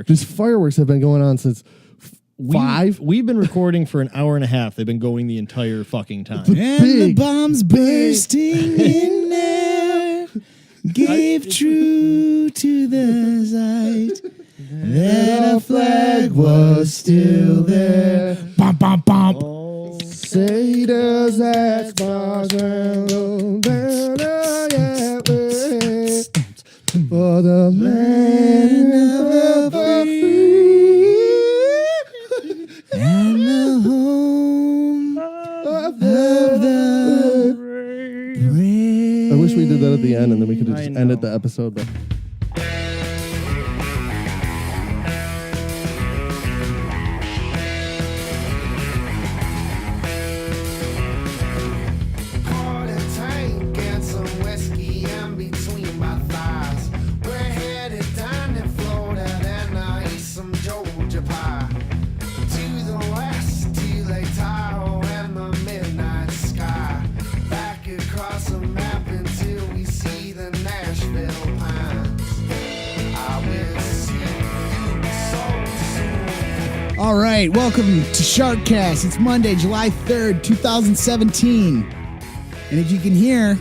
These fireworks have been going on since 5. We've been recording for an hour and a half. They've been going the entire fucking time. The bombs bursting in air gave true to the sight that a flag was still there. Bum, bum, bum. Oh, say does that sparkle for the land of the free And the home of the brave. I wish we did that at the end and then we could have just ended the episode. But All right, welcome to Sharkcast. It's Monday, July 3rd, 2017. And as you can hear,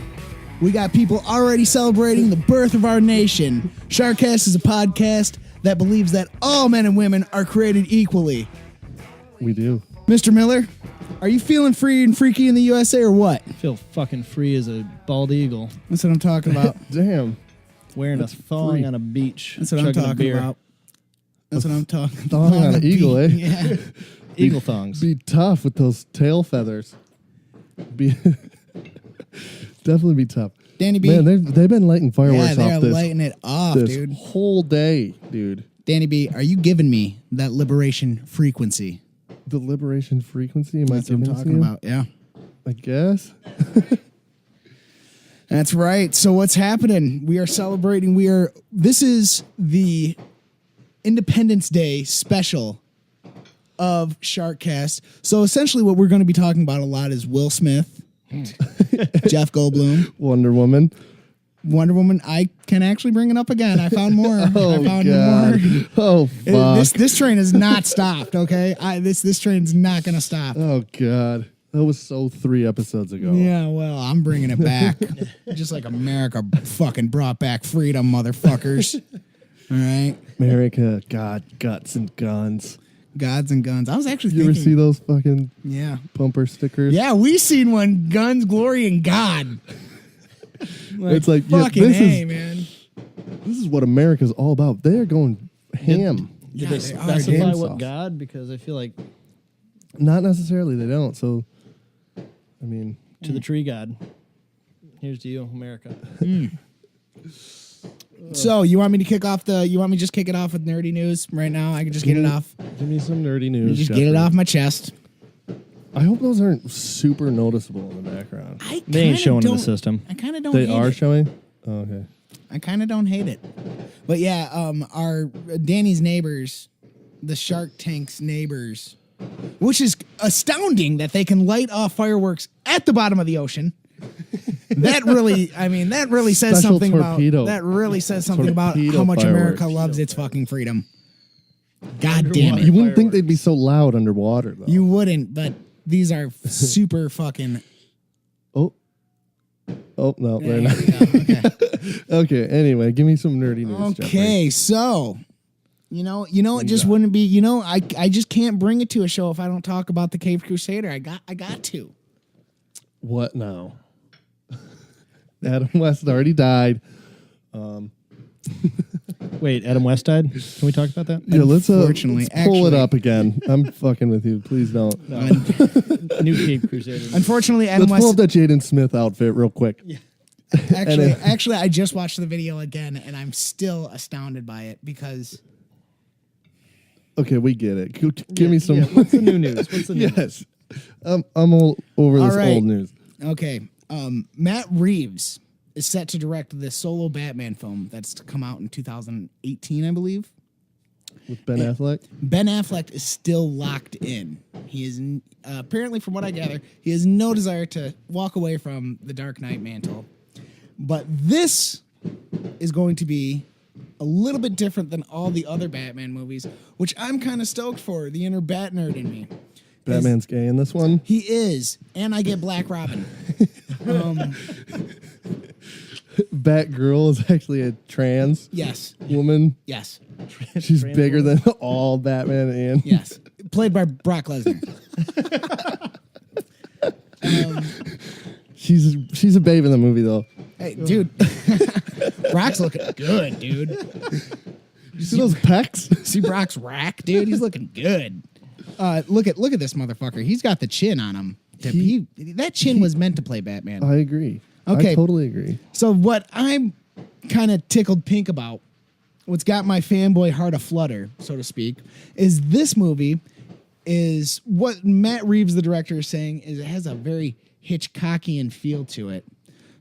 we got people already celebrating the birth of our nation. Sharkcast is a podcast that believes that all men and women are created equally. we do. Mr. Miller, are you feeling free and freaky in the USA or what? I feel fucking free as a bald eagle. That's what I'm talking about. Damn. Wearing a thong on a beach. That's what I'm chugging a talking beer. about. That's what I'm talking about. Thong on an eagle, eh? Yeah. Eagle thongs. Be tough with those tail feathers. Be definitely be tough. Danny B. Man, they've been lighting fireworks they're off this lighting it off, this dude. whole day, dude. Danny B, are you giving me that liberation frequency? The liberation frequency. Am That's I what I'm giving it to talking you? about, yeah. I guess. That's right. So what's happening? We are celebrating. This is the Independence Day special of Sharkcast. So essentially what we're going to be talking about a lot is Will Smith, Jeff Goldblum, Wonder Woman. Wonder Woman. I can actually bring it up again. I found more. Oh, I found God. more. Oh, fuck. This train has not stopped, okay? This train's not going to stop. Oh, God. That was so 3 episodes ago. Yeah, well, I'm bringing it back. Just like America fucking brought back freedom, motherfuckers. All right? America, God, guts and guns. Gods and guns. I was actually You thinking... ever see those fucking bumper stickers? Yeah, we seen one. Guns, glory, and God. It's like, yeah, fucking man. This is what America's all about. They're going ham. Did Yeah, they they specify Ham what sauce. God? Because I feel like Not necessarily. They don't. So, I mean... to the tree God. Here's to you, America. So, you want me to kick off you want me to just kick it off with nerdy news right now? I can just get it off. Give me some nerdy news. Just get it Jeffrey. off my chest. I hope those aren't super noticeable in the background. They ain't showing in the system. I kind of don't They hate are it. showing? Oh, okay. I kind of don't hate it. But yeah, our Danny's neighbors, the Shark Tank's neighbors, which is astounding that they can light off fireworks at the bottom of the ocean. That really says Special something torpedo. about how Torpedo much America fireworks. loves its fucking freedom. God damn You it. wouldn't think they'd be so loud underwater, though. You wouldn't, but these are super fucking... Oh, no, they're There not. you go. Okay. Okay, anyway, give me some nerdy news, Jeffrey. Okay, so you know, it just wouldn't be. I just can't bring it to a show if I don't talk about the Caped Crusader. I got to. What now? Adam West already died. Wait, Adam West died? Can we talk about that? Yeah, let's Unfortunately, pull it actually- up again. I'm fucking with you. Please don't. No. New Cape Crusader. Unfortunately, Adam Let's pull West. up that Jaden Smith outfit real quick. Actually, I just watched the video again, and I'm still astounded by it because Okay, we get it. Give me some. Yeah, what's the new news? What's the new news? Yes. I'm all over this right. old news. okay, Matt Reeves is set to direct the solo Batman film that's to come out in 2018, I believe. With Ben Affleck? Ben Affleck is still locked in. He is apparently, from what I gather, he has no desire to walk away from the Dark Knight mantle. But this is going to be a little bit different than all the other Batman movies, which I'm kind of stoked for. The inner Bat nerd in me. Batman's gay in this one. He is, and I get Black Robin. Batgirl is actually a trans Yes, woman. yes, She's bigger than all Batman and yes. Played by Brock Lesnar. she's a babe in the movie though. Hey, dude. Brock's looking good, dude. You see those pecs? See Brock's rack, dude? He's looking good. Look at this motherfucker. He's got the chin on him. That chin was meant to play Batman. I agree. Okay. I totally agree. So what I'm kind of tickled pink about, what's got my fanboy heart aflutter, so to speak, is this movie is what Matt Reeves, the director, is saying is it has a very Hitchcockian feel to it.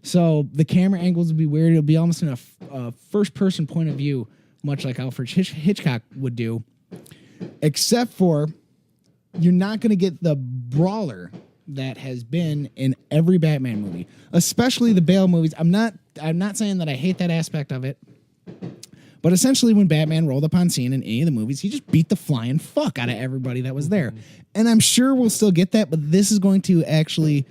So the camera angles will be weird. It'll be almost in a first-person point of view, much like Alfred Hitchcock would do, except for you're not going to get the brawler that has been in every Batman movie, especially the Bale movies. I'm not saying that I hate that aspect of it, but essentially when Batman rolled up on scene in any of the movies, he just beat the flying fuck out of everybody that was there. And I'm sure we'll still get that, but this is going to actually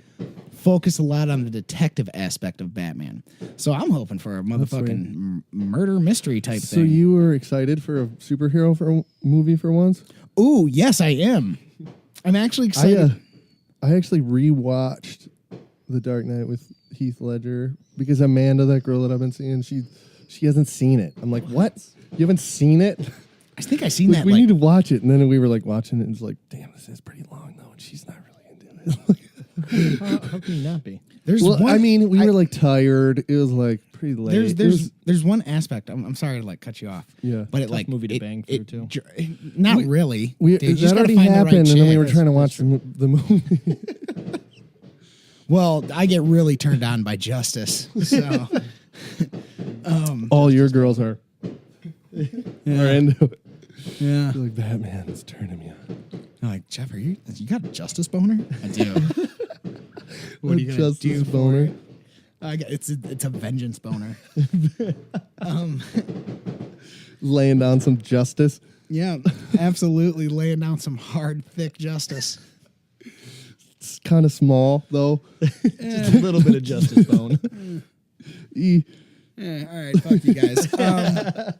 focus a lot on the detective aspect of Batman. So I'm hoping for a motherfucking murder mystery type thing. So you were excited for a superhero movie for once? Ooh, yes, I am. I'm actually excited. I actually rewatched The Dark Knight with Heath Ledger because Amanda, that girl that I've been seeing, she hasn't seen it. I'm like, what? You haven't seen it? I think I seen Like, that. we need to watch it. And then we were like watching it and it's like, damn, this is pretty long though. And she's not really into it. How can you not be? There's Well, one, I mean, we were like tired. It was like pretty late. There's one aspect. I'm sorry to like cut you off. Yeah. but it Tough like movie to bang through, too. Not really. We, Dude, you just that gotta already find the right happened, and then we chick. were trying to watch the movie. Well, I get really turned on by Justice. So All your girls are into it. yeah. You're like, Batman is turning me on. I'm like, Jeff, you got a Justice boner? I do. What are you gonna do for it? It's a vengeance boner. Laying down some justice. Yeah, absolutely laying down some hard, thick justice. It's kind of small though. Just a little bit of justice bone. Yeah, all right, fuck you guys.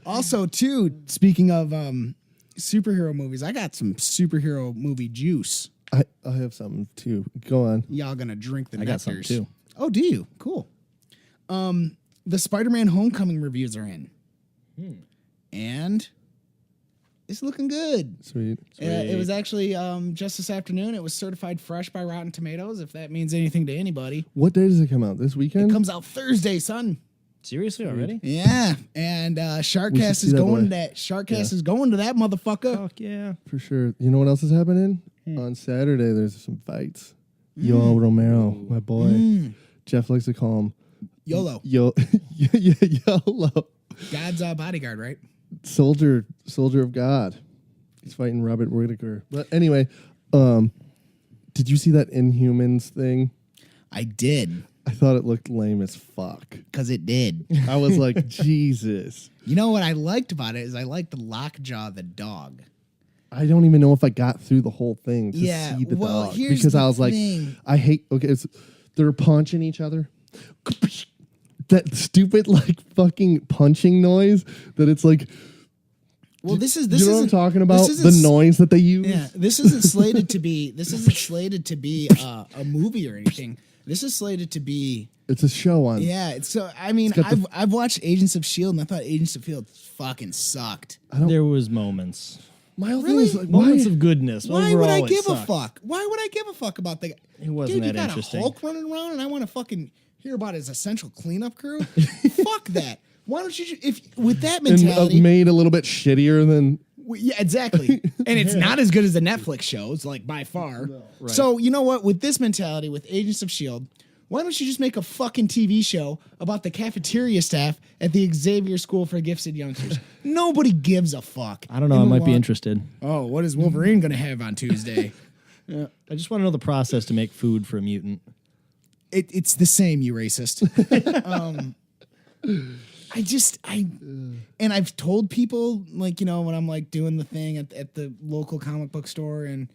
Also, too, speaking of superhero movies, I got some superhero movie juice. I have something too. Go on. Y'all gonna drink the I got some nectars. too. Oh, do you? Cool. The Spider-Man Homecoming reviews are in. And it's looking good. Sweet. It was actually just this afternoon. It was certified fresh by Rotten Tomatoes, if that means anything to anybody. What day does it come out? This It weekend? comes out Thursday, son. Seriously already? Yeah, and We Sharkcast should is see that going boy. to that. Sharkcast is going to that motherfucker. Fuck yeah. For sure. You know what else is happening? On Saturday, there's some fights. Yo Romero, my boy. Jeff likes to call him YOLO, YOLO. God's bodyguard, right? Soldier of God. He's fighting Robert Whittaker. But anyway, did you see that Inhumans thing? I did, I thought it looked lame as fuck. because it did. I was like, Jesus. You know what I liked about it is I liked the Lockjaw, the dog. I don't even know if I got through the whole thing to Yeah, see the well, dog. here's Because the I was thing. like, I hate, they're punching each other. That stupid, like, fucking punching noise that it's like, Well, this you know what I'm isn't- talking about? this The isn't- noise that they use? Yeah, this isn't slated to be. This isn't slated to be a movie or anything. This is slated to be. It's a show on. Yeah, it's so. I mean, got the- I've watched Agents of Shield, and I thought Agents of Shield fucking sucked. There was moments. My whole Really? thing is like, Moments why? of goodness. Why would I Overall, it give a sucked. fuck? Why would I give a fuck about the? It wasn't Dude, you that got interesting. a Hulk running around, and I want to fucking hear about his essential cleanup crew. Fuck that. Why don't you? If with that And mentality, made a little bit shittier than. yeah, exactly. And it's not as good as the Netflix shows, like by far. Right. So you know what? With this mentality, with Agents of Shield, why don't you just make a fucking TV show about the cafeteria staff at the Xavier School for Gifted Youngsters? Nobody gives a fuck. I don't know. I And might be what- interested. Oh, what is Wolverine gonna have on Tuesday? I just want to know the process to make food for a mutant. It's the same, you racist. And I've told people, like, when I'm like doing the thing at the local comic book store, and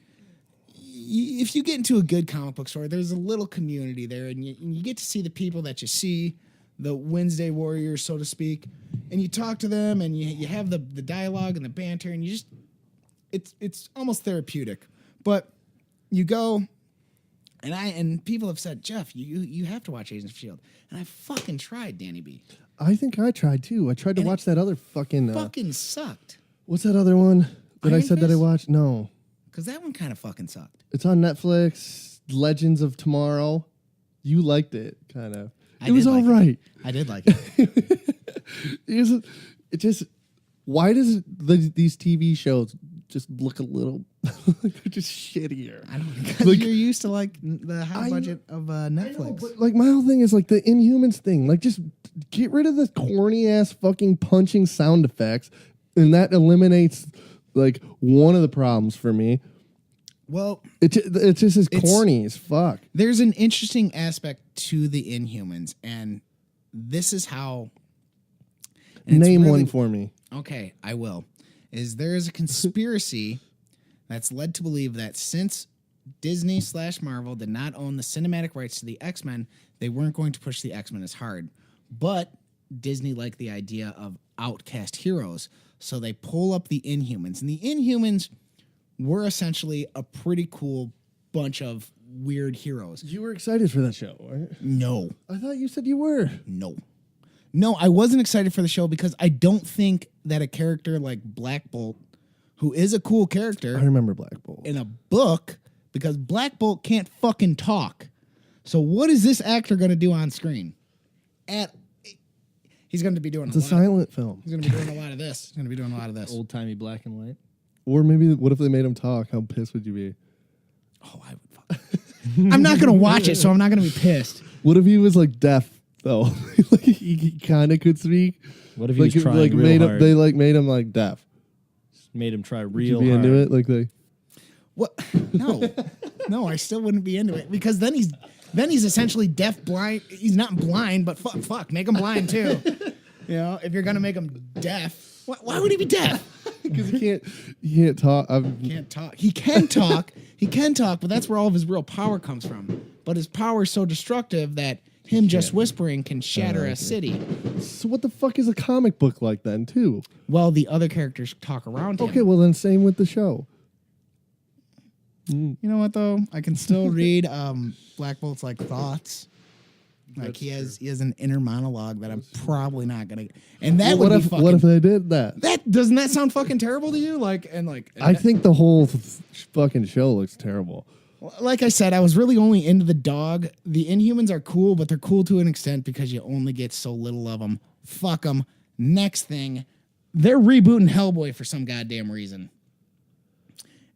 if you get into a good comic book store, there's a little community there, and you get to see the people that you see, the Wednesday warriors, so to speak, and you talk to them, and you have the dialogue and the banter, and it's almost therapeutic. But you go, and people have said, Jeff, you have to watch Agents of S.H.I.E.L.D. And I fucking tried, Danny B. I think I tried too. I tried to watch that other fucking. Fucking sucked. What's that other one that I Iron said that I Fist? watched? No. Because that one kind of fucking sucked. It's on Netflix. Legends of Tomorrow. You liked it, kind of. I It was did all like it. right. I did like it. It just. Why does these TV shows just look a little like they're just shittier? I don't know. Because Like- you're used to like the high budget of Netflix. I know, but like my whole thing is like the Inhumans thing. Like just get rid of the corny ass fucking punching sound effects, and that eliminates like one of the problems for me. Well, It just is corny as fuck. there's an interesting aspect to the Inhumans, and this is how. and it's Name really- one for me. Okay, I will. There is a conspiracy that's led to believe that since Disney/Marvel did not own the cinematic rights to the X-Men, they weren't going to push the X-Men as hard. But Disney liked the idea of outcast heroes, so they pull up the Inhumans. And the Inhumans were essentially a pretty cool bunch of weird heroes. You were excited for that show, right? No. I thought you said you were. No, I wasn't excited for the show because I don't think that a character like Black Bolt, who is a cool character I remember Black Bolt. in a book, because Black Bolt can't fucking talk. So what is this actor going to do on screen? He's going to be doing It's a silent film. He's going to be doing a lot of this. He's going to be doing a lot of this. Old timey black and white. Or maybe what if they made him talk? How pissed would you be? Oh, I would fuck. I'm not going to watch it, so I'm not going to be pissed. What if he was like deaf though? Like he kind of could speak. What if he Like was trying like real made hard? him, they like made him like deaf. Made him try Would real you be hard. into it? Like they. What? No, I still wouldn't be into it because then he's essentially deaf, blind. He's not blind, but fuck, make him blind too. If you're gonna make him deaf, why would he be deaf? Because he can't talk. Can't talk. He can talk. He can talk, but that's where all of his real power comes from. But his power is so destructive that him just whispering can shatter a city. So what the fuck is a comic book like then too? Well, the other characters talk around him. Okay, well then same with the show. You know what though? I can still read Black Bolt's like thoughts. Like he has an inner monologue that I'm probably not gonna. And that Well, would be fucking. what if they did that? That doesn't that sound fucking terrible to you? I think the whole fucking show looks terrible. Like I said, I was really only into the dog. The Inhumans are cool, but they're cool to an extent because you only get so little of them. Fuck them. Next thing, they're rebooting Hellboy for some goddamn reason.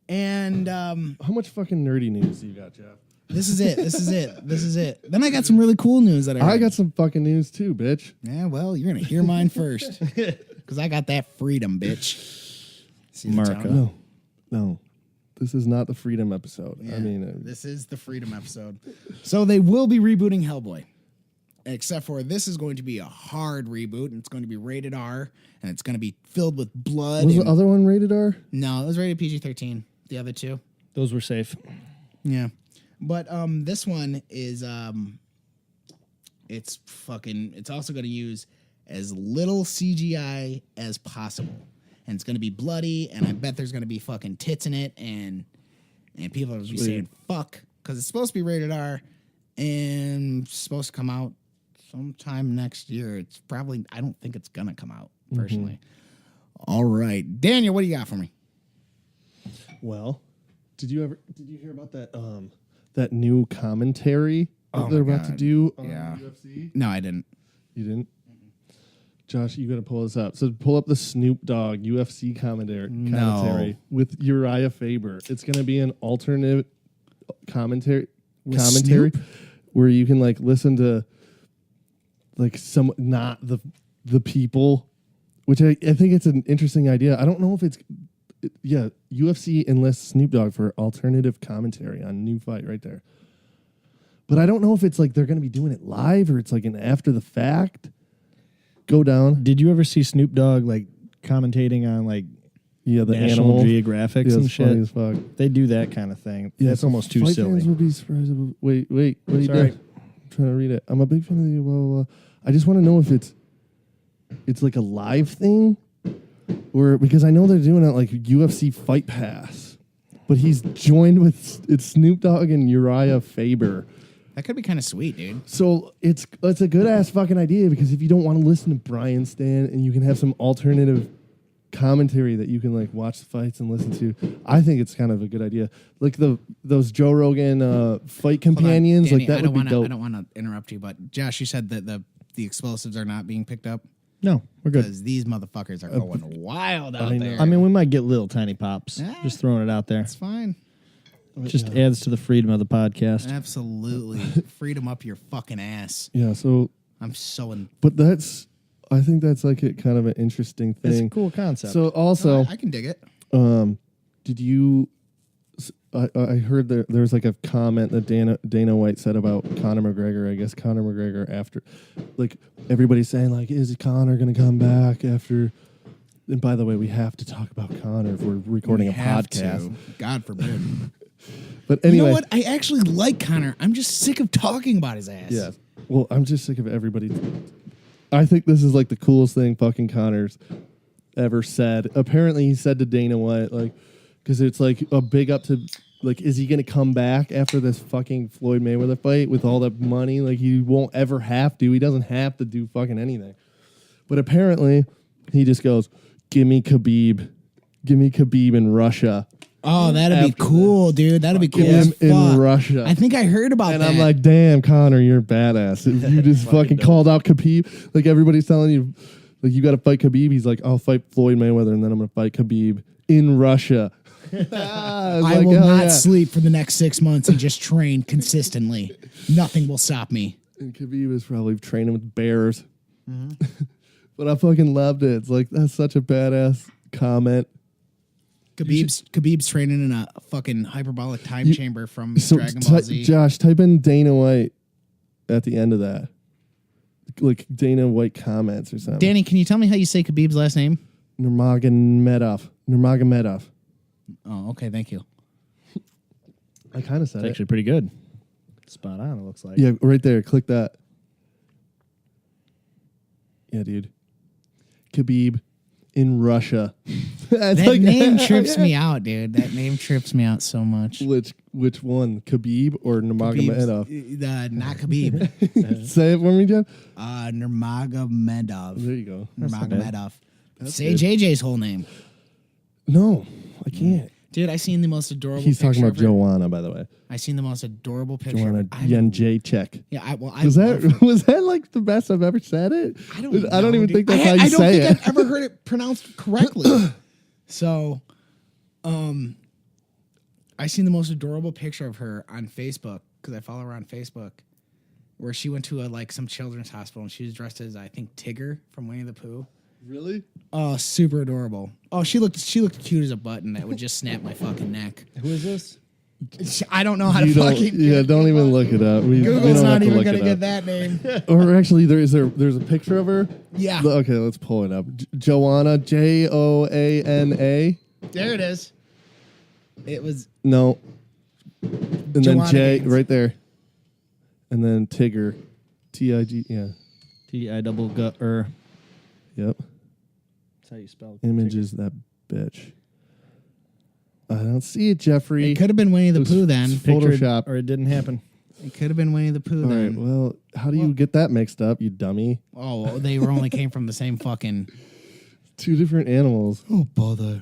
And How much fucking nerdy news do you got, Jeff? this is it. Then I got some really cool news that I heard. I got some fucking news too, bitch. Yeah, well, you're gonna hear mine first because I got that freedom, bitch. See the Marco. tone? No. This is not the Freedom episode. Yeah, I mean, this is the freedom episode. So they will be rebooting Hellboy, except for this is going to be a hard reboot, and it's going to be rated R, and it's going to be filled with blood. was and- the other one rated R? No, it was rated PG-13. The other two, Those were safe. yeah, but this one is it's also going to use as little CGI as possible. And it's going to be bloody, and I bet there's going to be fucking tits in it, and people are going to be saying fuck, because it's supposed to be rated R, and supposed to come out sometime next year. I don't think it's going to come out, personally. All right. Daniel, what do you got for me? Well, did you hear about that new commentary that they're about to do on UFC? No, I didn't. You didn't? Josh, you got to pull this up. So pull up the Snoop Dogg UFC commentary with Uriah Faber. It's going to be an alternate commentary Snoop? where you can like listen to like some not the people, which I think it's an interesting idea. I don't know if UFC enlists Snoop Dogg for alternative commentary on new fight right there. But I don't know if it's like they're going to be doing it live or it's like an after the fact. go down. Did you ever see Snoop Dogg like commentating on like Yeah, the National animal. Geographics Yeah, and it's funny shit? as fuck. They do that kind of thing. Yeah, That's so almost too fight silly. fans would be surprised. Wait, what are you Sorry. doing? I'm trying to read it. I'm a big fan of the blah, blah, blah. I just want to know if it's like a live thing, or because I know they're doing it like UFC Fight Pass, but he's joined with it's Snoop Dogg and Uriah Faber. That could be kind of sweet, dude. So it's a good ass fucking idea because if you don't want to listen to Brian Stan and you can have some alternative commentary that you can like watch the fights and listen to, I think it's kind of a good idea. Like those Joe Rogan fight companions, Danny, like that would be dope. I don't want to interrupt you, but Josh, you said that the explosives are not being picked up No, we're good. because these motherfuckers are going wild out know. there. I mean, we might get little tiny pops. Yeah. Just throwing it out there. it's fine. Just adds to the freedom of the podcast. Absolutely, freedom up your fucking ass. Yeah. So, I'm so in. but I think that's like kind of an interesting It's a thing. cool concept. So also, I can dig it. did you? I heard there's like a comment that Dana White said about Conor McGregor. I guess Conor McGregor after, like everybody's saying like, is Conor gonna come back after? And by the way, we have to talk about Conor if we're recording a podcast. God forbid. But You anyway, know what? I actually like Connor. I'm just sick of talking about his ass. yeah. Well, I'm just sick of everybody. I think this is like the coolest thing fucking Conor's ever said. Apparently, he said to Dana White, like, because it's like a big up to, like, is he going to come back after this fucking Floyd Mayweather fight with all that money? Like, he won't ever have to. He doesn't have to do fucking anything. But apparently, he just goes, give me Khabib in Russia. Oh, that'd be cool, dude. That'd be cool Him as in fuck. Russia. I think I heard about And that. I'm like, damn, Conor, you're badass. If you just fucking called out Khabib, like everybody's telling you, like you got to fight Khabib. He's like, I'll fight Floyd Mayweather, and then I'm gonna fight Khabib in Russia. I will not sleep for the next 6 months and just train consistently. Nothing will stop me. And Khabib is probably training with bears. But I fucking loved it. It's like that's such a badass comment. Khabib's training in a fucking hyperbolic time chamber from Dragon Ball Z. Josh, type in Dana White at the end of that. Like Dana White comments or something. Danny, can you tell me how you say Khabib's last name? Nurmagomedov. Oh, okay, thank you. I kind of said It's it. actually pretty good. Spot on, it looks like. Yeah, right there. Click that. Yeah, dude. Khabib in Russia. That name trips me out, dude. That name trips me out so much. Which one? Khabib or Nurmagomedov? Not Khabib. Say it for me, Jeff. Nurmagomedov. There you go. Nurmagomedov. Say good. JJ's whole name. No, I can't. Dude, I seen the most adorable He's talking picture about of her. Joanna, by the way. I seen the most adorable picture. Joanna of her. Jędrzejczyk. Yeah, I Was love her. that like the best I've ever said it? I don't even dude. think that's how you I don't say think it. I've ever heard it pronounced correctly. So, I seen the most adorable picture of her on Facebook because I follow her on Facebook, where she went to some children's hospital and she was dressed as I think Tigger from Winnie the Pooh. Really? Oh, super adorable. Oh, she looked cute as a button that would just snap my fucking neck. Who is this? I don't know how to You don't, fucking. yeah, don't even look it up. We Google's don't not have to even look gonna it get up. that name. Or actually, there's a picture of her. Yeah. Okay, let's pull it up. Joanna, Joana. There it is. It was. No. And then Joanna J Gaines. right there. And then Tigger. Tig. Yeah. T-I-double-gut-er. Yep. That's how you spell Images that bitch. I don't see it, Jeffrey. It could have been Winnie the was Pooh then. Photoshop. Or it didn't happen. It could have been Winnie the Pooh All right. then. Well, how do you get that mixed up, you dummy? Oh, well, they were only came from the same fucking. Two different animals. Oh, bother.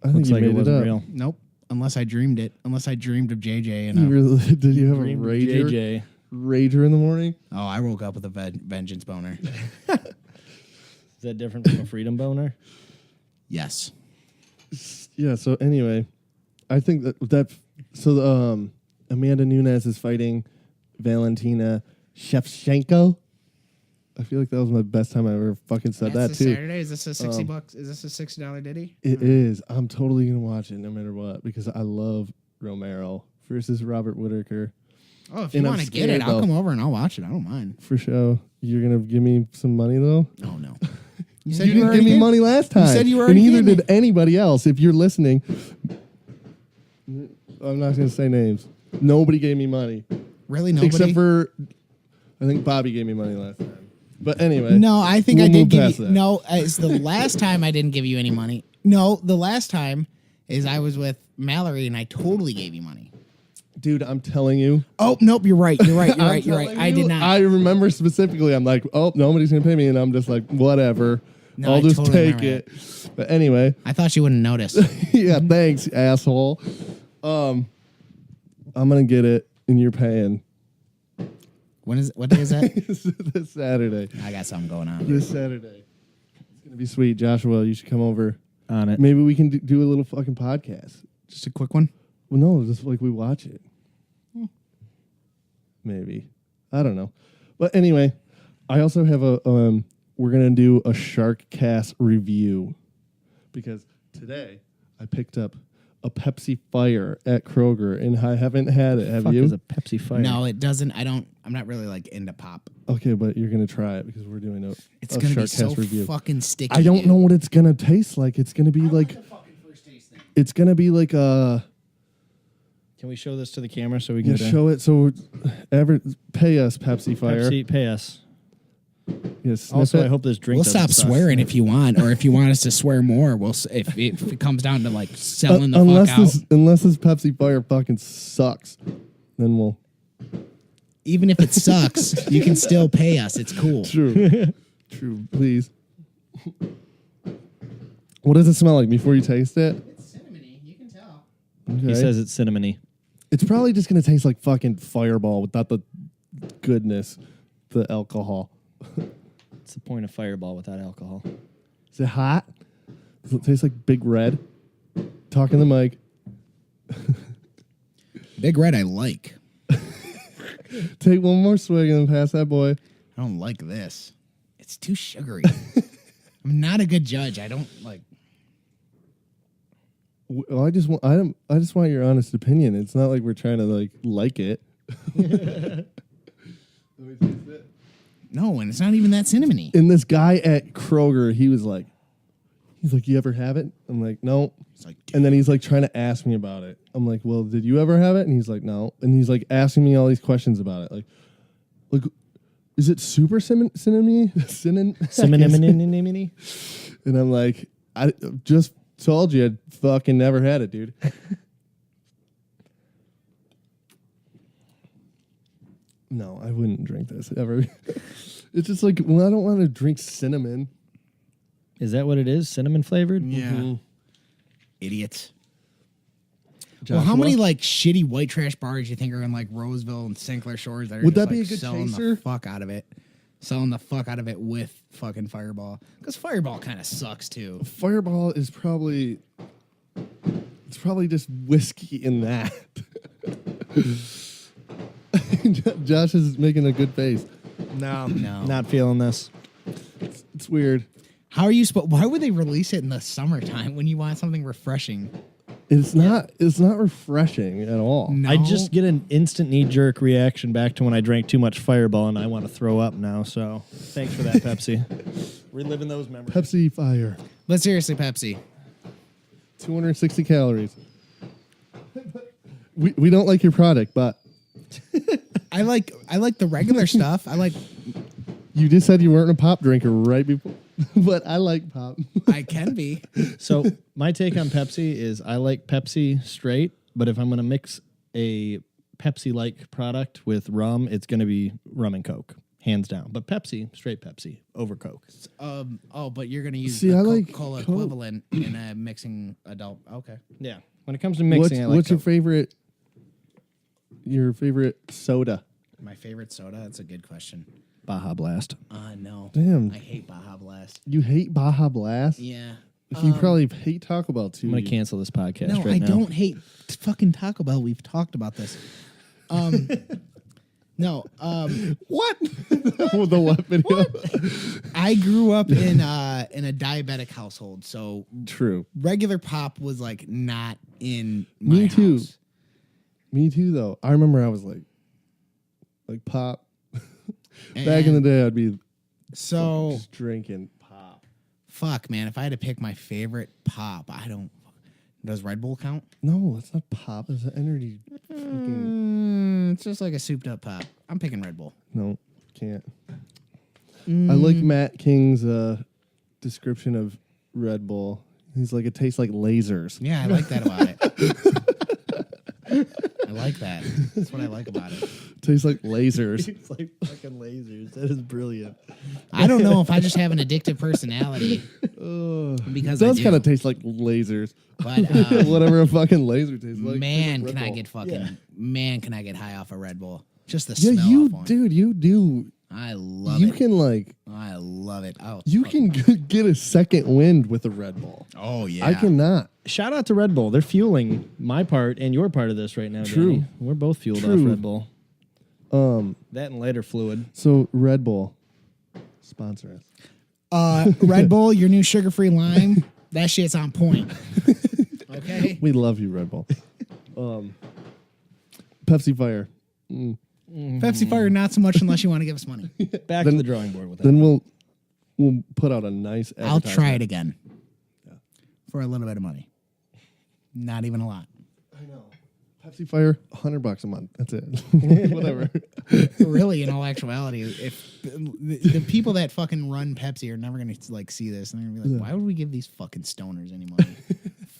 I think Looks you like made it it wasn't up. real. Nope. Unless I dreamed it. Unless I dreamed of JJ and. You really, did you have a Dreamed of rager? JJ. Rager in the morning? Oh, I woke up with a vengeance boner. Is that different from a freedom boner? Yes. Yeah. So anyway, I think that Amanda Nunes is fighting Valentina Shevchenko. I feel like that was my best time I ever fucking said that too. Saturday. Is this a $60? Is this a $60 ditty? It is. I'm totally gonna watch it no matter what because I love Romero versus Robert Whittaker. Oh, if you And I'm want to get scared, it, I'll though. come over and I'll watch it. I don't mind. For sure. You're gonna give me some money though. Oh no. You said didn't already give me did. money last time. said you were and already neither getting did anybody else. If you're listening, I'm not gonna say names. Nobody gave me money Really, nobody. except for I think Bobby gave me money last time. But anyway, No, I think we'll I did move give past you. that. No, it's the last time I didn't give you any money. No, the last time is I was with Mallory and I totally gave you money. Dude, I'm telling you. Oh nope, you're right. You're right. You're I'm right. You're right. telling I did you, not. I remember specifically. I'm like, oh, nobody's gonna pay me, and I'm just like, whatever. No, I I'll just totally take remember it. But anyway, I thought you wouldn't notice. yeah, thanks, asshole. I'm gonna get it, and you're paying What day is that? this Saturday. I got something going on. This Saturday. It's gonna be sweet, Joshua. You should come over. On it. Maybe we can do a little fucking podcast. Just a quick one. Well, no, just like we watch it. Maybe. I don't know. But anyway, I also have we're going to do a Shark Cast review because today I picked up a Pepsi Fire at Kroger and I haven't had it. Have Fuck you? is a Pepsi Fire? No, it doesn't. I'm not really like into pop. Okay, but you're going to try it because we're doing It's a gonna be Shark so Cast review. fucking sticky. I don't dude. know what it's going to taste like. It's going to be like it's going to be like a Can we show this to the camera so we can show it so pay us Pepsi Fire. Pepsi, pay us. Yes. Sniff Also, it. I hope this drink We'll doesn't stop suck. swearing if you want, or if you want us to swear more. We'll if it comes down to like selling the unless fuck out. unless this Pepsi Fire fucking sucks, then we'll. Even if it sucks, you can still pay us. It's cool. True. True. Please. What does it smell like before you taste it? It's cinnamony. You can tell. Okay. He says it's cinnamony. It's probably just gonna taste like fucking Fireball without the goodness, the alcohol. It's the point of Fireball without alcohol. Is it hot? Does it taste like Big Red? Talk in the mic. Big Red, I like. Take one more swig and then pass that boy. I don't like this. It's too sugary. I'm not a good judge. I don't like. Well, I just want your honest opinion. It's not like we're trying to like it. Let me taste it. No, and it's not even that cinnamony. And this guy at Kroger, he's like, you ever have it? I'm like, no. It's like, And then he's like trying to ask me about it. I'm like, well, did you ever have it? And he's like, no. And he's like asking me all these questions about it. Like, is it super cinnamony? Cinnamony? And I'm like, I just told you I'd fucking never had it, dude. No, I wouldn't drink this ever. It's just like, well, I don't want to drink cinnamon. Is that what it is? Cinnamon flavored? yeah, Mhm. idiots. Joshua? Well, how many like shitty white trash bars you think are in like Roseville and St. Clair Shores that are Would just, that be like, a good selling chaser? the fuck out of it? Selling the fuck out of it with fucking Fireball. Because Fireball kind of sucks too. Fireball is probably just whiskey in that. Josh is making a good face. No. No. Not feeling this. It's weird. How are you supposed? Why would they release it in the summertime when you want something refreshing? It's not refreshing at all. No. I just get an instant knee-jerk reaction back to when I drank too much Fireball and I want to throw up now. So thanks for that, Pepsi. Reliving those memories. Pepsi Fire. But seriously, Pepsi. 260 calories. We don't like your product, but I like the regular stuff. I like. you just said you weren't a pop drinker right before. But I like pop. I can be. So my take on Pepsi is I like Pepsi straight, but if I'm going to mix a Pepsi-like product with rum, it's going to be rum and Coke, hands down. But Pepsi, straight Pepsi over Coke. Oh, but you're gonna use See, the I like Coca-Cola Coke. equivalent in a mixing adult. Okay. Yeah. When it comes to mixing, I like what's your Coke. favorite? Your favorite soda? My favorite soda. That's a good question. Baja Blast. No. Damn. I hate Baja Blast. You hate Baja Blast? Yeah. You probably hate Taco Bell too. I'm going to cancel this podcast No, right I now. don't hate fucking Taco Bell. We've talked about this. No. What? The what video? I grew up in a diabetic household, so True. regular pop was like not in my Me too. house. Me too, though. I remember I was like Like pop. Back in the day, I'd be So just drinking pop. fuck, man. If I had to pick my favorite pop, I don't. Does Red Bull count? No, that's not pop. It's an energy. Fucking It's just like a souped up pop. I'm picking Red Bull. no, can't. I like Matt King's description of Red Bull. He's like, it tastes like lasers. Yeah, I like that about it. I like that. That's what I like about it. Tastes like lasers. It's like fucking lasers. That is brilliant. I don't know if I just have an addictive personality because It I does do. kind of taste like lasers. But Whatever a fucking laser tastes like. man, Red can I Bull. get fucking man, can I get high off a Red Bull? Just the Yeah, smell you, off one. dude, you do. I love You it. can like, I love it. Oh, you can get a second wind with a Red Bull. Oh yeah. I cannot. Shout out to Red Bull. They're fueling my part and your part of this right now, True. Danny. We're both fueled True. off Red Bull. That and lighter fluid. So Red Bull, sponsor us. Red Bull, your new sugar-free lime. That shit's on point. Okay. We love you, Red Bull. Pepsi Fire. Pepsi Fire, not so much unless you want to give us money. Back to the drawing board with that. Then we'll put out a nice. I'll try it again. For a little bit of money. Not even a lot. I know. Pepsi Fire, $100 a month. That's it. Whatever. Really, in all actuality, if the people that fucking run Pepsi are never gonna like see this, and they're gonna be like, "Why would we give these fucking stoners any money?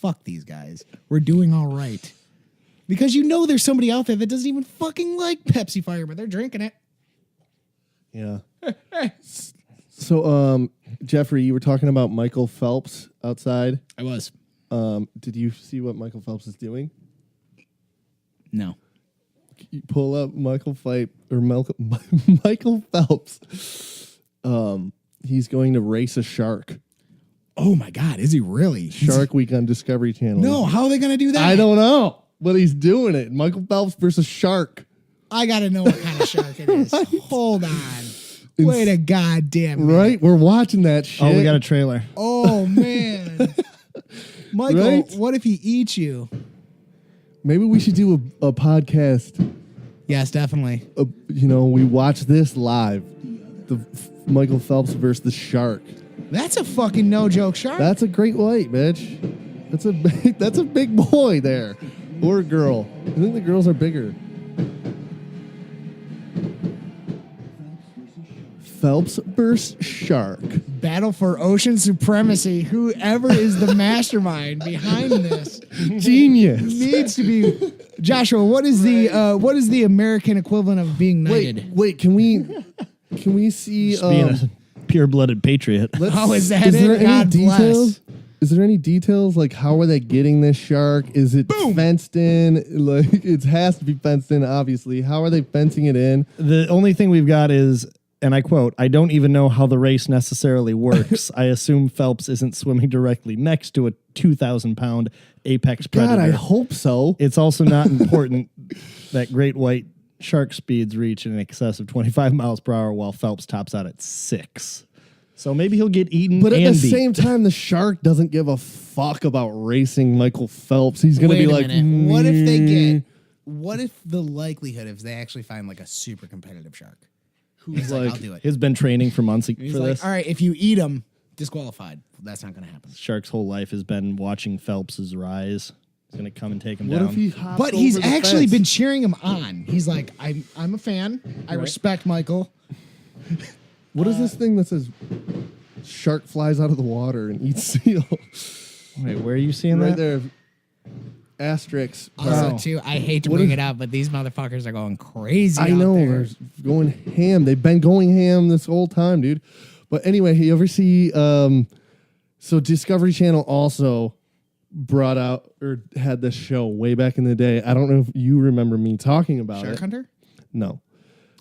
Fuck these guys. We're doing all right." Because you know there's somebody out there that doesn't even fucking like Pepsi Fire, but they're drinking it. Yeah. So, Jeffrey, you were talking about Michael Phelps outside. I was. Did you see what Michael Phelps is doing? No. You pull up Michael Phelps. He's going to race a shark. Oh my God, is he really? Shark Week on Discovery Channel. No, how are they gonna do that? I don't know, but he's doing it. Michael Phelps versus shark. I gotta know what kind of shark it is. Hold on. Wait a goddamn minute. Right? We're watching that shit. Oh, we got a trailer. Oh man. Michael, Right? what if he eats you? Maybe we should do a podcast. Yes, definitely. We watch this live. The Michael Phelps versus the shark. That's a fucking no joke shark. That's a great white, bitch. That's a big boy there. Or girl. I think the girls are bigger. Phelps versus shark. Battle for ocean supremacy. Whoever is the mastermind behind this Genius. needs to be Joshua. What is the American equivalent of being knighted? Wait, can we see Just being a pure-blooded patriot. How is that? Is there it? any God details? bless. Is there any details like how are they getting this shark? Is it fenced in? Like it has to be fenced in, obviously. How are they fencing it in? The only thing we've got is, and I quote, "I don't even know how the race necessarily works. I assume Phelps isn't swimming directly next to a 2,000-pound apex predator. God, I hope so. It's also not important that great white shark speeds reach in excess of 25 miles per hour while Phelps tops out at 6. So maybe he'll get eaten But at and the beat. same time, the shark doesn't give a fuck about racing Michael Phelps. He's going to Wait be a like, minute. What if they get? What if the likelihood if they actually find like a super competitive shark? He's like, I'll do it. He's been training for months He's for like, this. all right, if you eat him, disqualified. That's not going to happen. Shark's whole life has been watching Phelps' rise. He's going to come and take him what down. if he hops But he's over the actually fence? been cheering him on. He's like, I'm a fan. I respect Michael. What is this thing that says shark flies out of the water and eats seal? Wait, where are you seeing Right that? there. Asterisk. Also, Wow. too, I hate to What bring is- it up, but these motherfuckers are going crazy. I out know. there. They're going ham. They've been going ham this whole time, dude. But anyway, you ever see... so Discovery Channel also brought out or had this show way back in the day. I don't know if you remember me talking about Shark it. Hunter. No.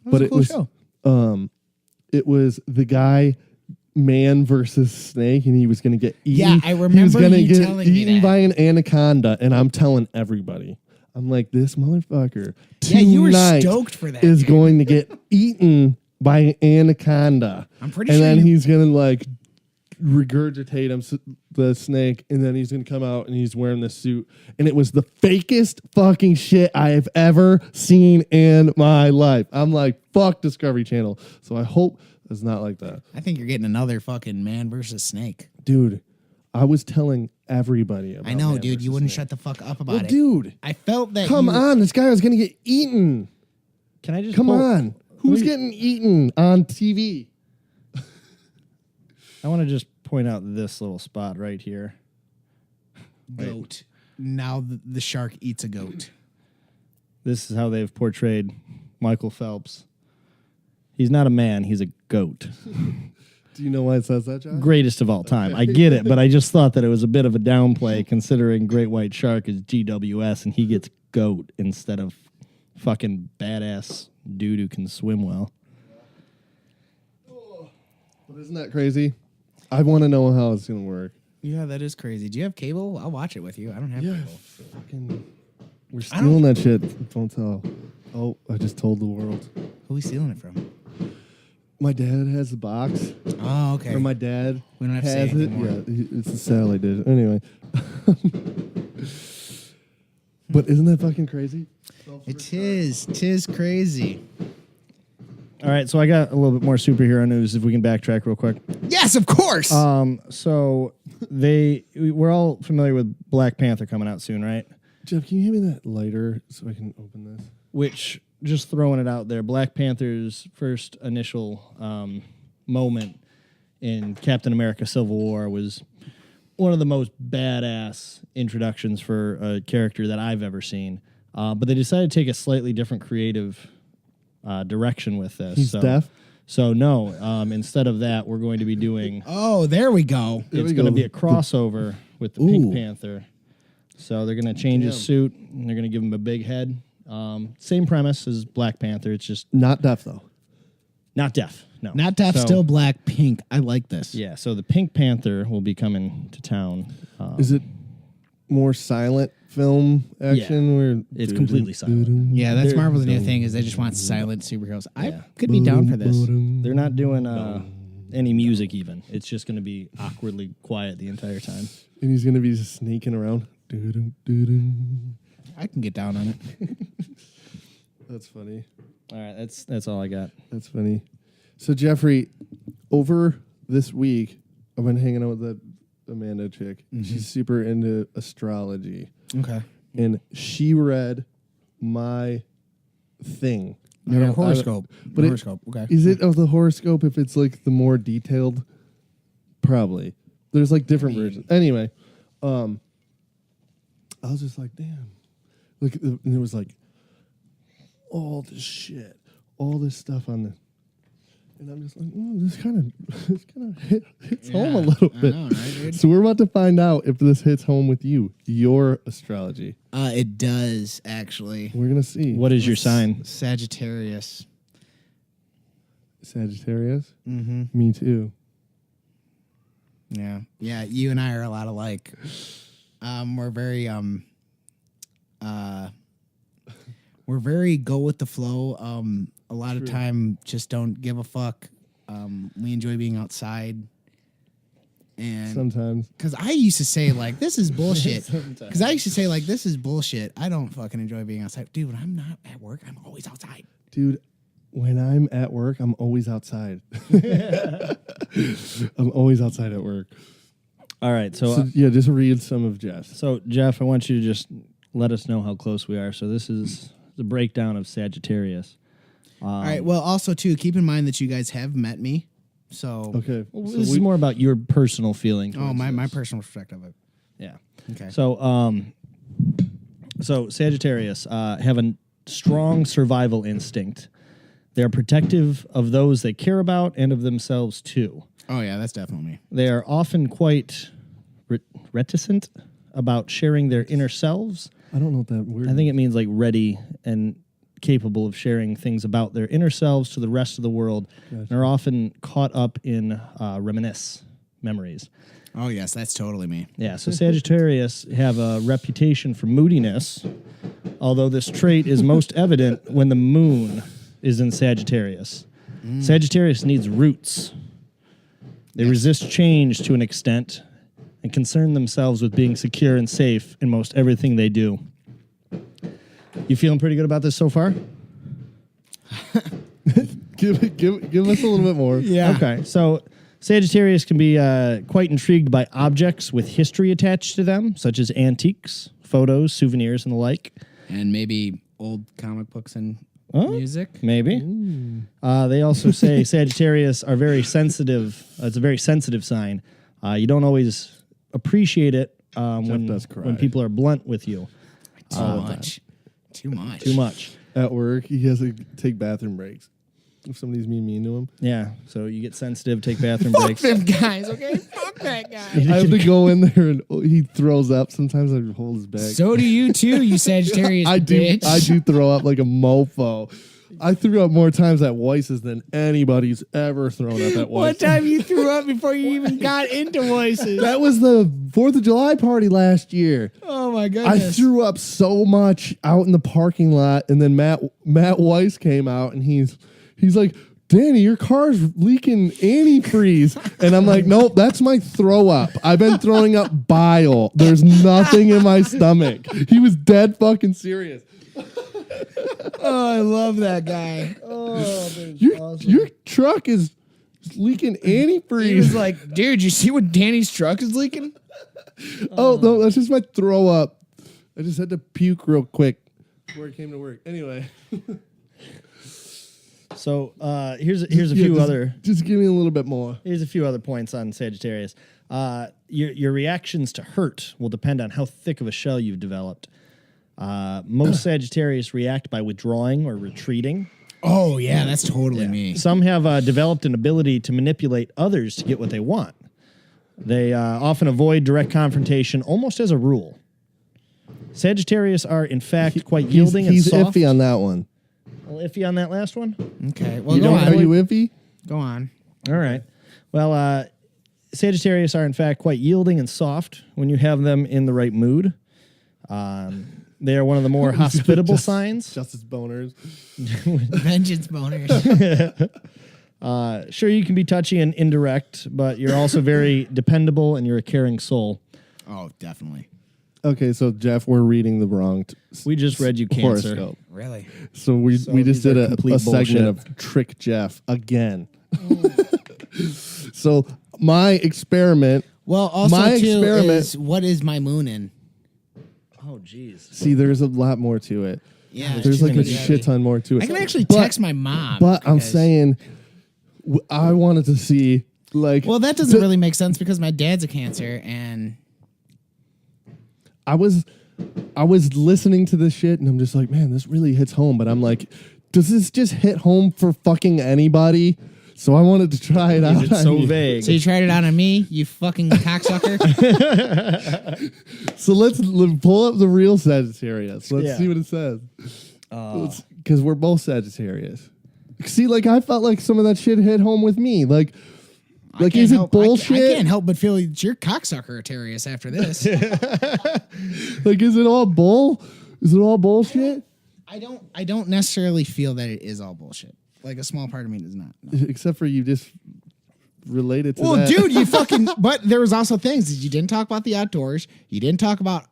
That was But a it cool was show. It was the guy man versus snake, and he was going to get eaten. Yeah, I He was remember gonna you get telling me eaten that. by an anaconda, and I'm telling everybody. I'm like, this motherfucker Yeah, you were tonight stoked for that, is dude. going to get eaten by an anaconda. I'm pretty and sure then you- he's going to like regurgitate the snake, and then he's gonna come out and he's wearing this suit, and it was the fakest fucking shit I have ever seen in my life. I'm like, fuck Discovery Channel. So I hope it's not like that. I think you're getting another fucking man versus snake. Dude, I was telling everybody about I know, Man dude. versus You wouldn't Snake. shut the fuck up about Well, it. dude, I felt that. come on, this guy was gonna get eaten. Can I just Come pull- on, who's getting eaten on TV? I want to just point out this little spot right here. Goat. Now the shark eats a goat. This is how they've portrayed Michael Phelps. He's not a man, he's a goat. Do you know why it says that, John? Greatest of all time. I get it, but I just thought that it was a bit of a downplay considering Great White Shark is GWS and he gets goat instead of fucking badass dude who can swim well. But isn't that crazy? I want to know how it's gonna work. Yeah, that is crazy. Do you have cable? I'll watch it with you. I don't have cable. Fucking, we're stealing that shit. Don't tell. Oh, I just told the world. Who are we stealing it from? My dad has the box. Oh, okay. Or my dad We don't have to has say it. anymore. Yeah, it's a satellite dish. Anyway. But isn't that fucking crazy? It is. 'Tis crazy. All right, so I got a little bit more superhero news if we can backtrack real quick. Yes, of course. So we're all familiar with Black Panther coming out soon, right? Jeff, can you hand me that lighter so I can open this? Which, just throwing it out there, Black Panther's first initial moment in Captain America Civil War was one of the most badass introductions for a character that I've ever seen. But they decided to take a slightly different creative direction with this. He's deaf? So no, instead of that, we're going to be doing... oh, there we go. It's we going to go. be a crossover with the Ooh. Pink Panther. So they're going to change his Damn. suit, and they're going to give him a big head. Same premise as Black Panther. It's just Not deaf, though. not deaf. No. Not deaf, So- still black, pink. I like this. Yeah, so the Pink Panther will be coming to town. Is it more silent film action? Where It's completely silent. Yeah, that's They're- Marvel's new thing is they just want silent superheroes. I Yeah. could be down for this. They're not doing any music even. It's just going to be awkwardly quiet the entire time. And he's gonna be just sneaking around. I can get down on it. That's funny. All right, that's all I got. That's funny. So Jeffrey, over this week, I've been hanging out with that Amanda chick. She's super into astrology, Okay. and she read my thing. Your horoscope. but it- horoscope. Okay. Is it of the horoscope if it's like the more detailed? Probably. There's like different versions. Anyway, I was just like, damn. Look, and it was like all this shit, all this stuff on the, and I'm just like, this kind of hits home a little I bit. know, right, dude? So we're about to find out if this hits home with you, your astrology. It does actually. We're gonna see. What is your sign? Sagittarius. Sagittarius? Mm-hmm. Me too. Yeah. Yeah. You and I are a lot alike. We're very we're very go with the flow. A lot of time just don't give a fuck. We enjoy being outside. And Sometimes. because I used to say like this is bullshit. Because I used to say like this is bullshit. I don't fucking enjoy being outside, dude. When I'm not at work, I'm always outside. Dude, when I'm at work, I'm always outside. I'm always outside at work. All right, So, yeah, just read some of Jeff's. So, Jeff, I want you to just let us know how close we are. So, this is the breakdown of Sagittarius. All right. Well, also too, keep in mind that you guys have met me. So Okay. Well, so this is more about your personal feeling. oh, towards my this. personal perspective of it. Yeah. Okay. So Sagittarius have a strong survival instinct. They are protective of those they care about and of themselves too. Oh yeah, that's definitely me. They are often quite reticent about sharing their inner selves. I don't know what that word I think it means like ready and capable of sharing things about their inner selves to the rest of the world. And are often caught up in reminisce memories. Oh yes, that's totally me. Yeah, so Sagittarius have a reputation for moodiness, although this trait is most evident when the moon is in Sagittarius. Sagittarius needs roots. They resist change to an extent and concern themselves with being secure and safe in most everything they do. You feeling pretty good about this so far? Give us a little bit more. Yeah. Okay, so Sagittarius can be quite intrigued by objects with history attached to them, such as antiques, photos, souvenirs, and the like. And maybe old comic books and music. Maybe. They also say Sagittarius are very sensitive. It's a very sensitive sign. You don't always appreciate it does cry. when people are blunt with you. Too much. Too much. At work, he has to take bathroom breaks. If somebody's mean to him, Yeah, so you get sensitive, take bathroom Fuck breaks. them guys, okay? Fuck that guy. I have to go in there and he throws up. Sometimes I hold his back. So do you too, you Sagittarius I do. bitch. I do throw up like a mofo. I threw up more times at Weiss's than anybody's ever thrown up at One Weiss's. time you threw up before you even got into voices. That was the 4th of July party last year. Oh my I goodness. threw up so much out in the parking lot, and then Matt Weiss came out, and he's like, Danny, your car's leaking antifreeze. And I'm like, nope, that's my throw up. I've been throwing up bile. There's nothing in my stomach. He was dead fucking serious. Oh, I love that guy. Your truck is leaking antifreeze. He was like, dude, you see what Danny's truck is leaking? Oh, no, that's just my throw up. I just had to puke real quick before I came to work. Anyway. So here's a few other. Just give me a little bit more. Here's a few other points on Sagittarius. Your reactions to hurt will depend on how thick of a shell you've developed. Most Sagittarius react by withdrawing or retreating. Oh, yeah, that's totally me. Some have developed an ability to manipulate others to get what they want. They often avoid direct confrontation almost as a rule. Sagittarius are, in fact, quite yielding He's and soft. iffy on that one. A little iffy on that last one? Okay, well, You go don't on. Are you iffy? Go on. All right. Well, Sagittarius are, in fact, quite yielding and soft when you have them in the right mood. They are one of the more hospitable signs. Justice boners. Vengeance boners. Sure, you can be touchy and indirect, but you're also very dependable and you're a caring soul. Oh, definitely. Okay, so Jeff, we're reading the wrong We just read you Cancer. horoscope. Really? So we So just these did are a complete segment bullshit. of Trick Jeff again. So my experiment. Well, also, My too, experiment- is what is my moon in? Oh, jeez. See, there's a lot more to it. Yeah, There's like a pretty shit ton more to it. I can actually But- text my mom. But I'm because- saying, I wanted to see like. Well, that doesn't really make sense because my dad's a Cancer, and I was listening to this shit and I'm just like, man, this really hits home. But I'm like, does this just hit home for fucking anybody? So I wanted to try it out. It's on so you. vague. so you tried it out on me, you fucking cocksucker. So let's pull up the real Sagittarius. Let's Yeah. see what it says. Because we're both Sagittarius. See, like I felt like some of that shit hit home with me. Like is it bullshit? I can't help but feel it's your cocksucker, Tarius, after this. Like, is it all bull? Is it all bullshit? I don't necessarily feel that it is all bullshit. Like a small part of me does not. No. Except for you just related to Well, that. dude, you fucking. But there was also things that you didn't talk about the outdoors. You didn't talk about.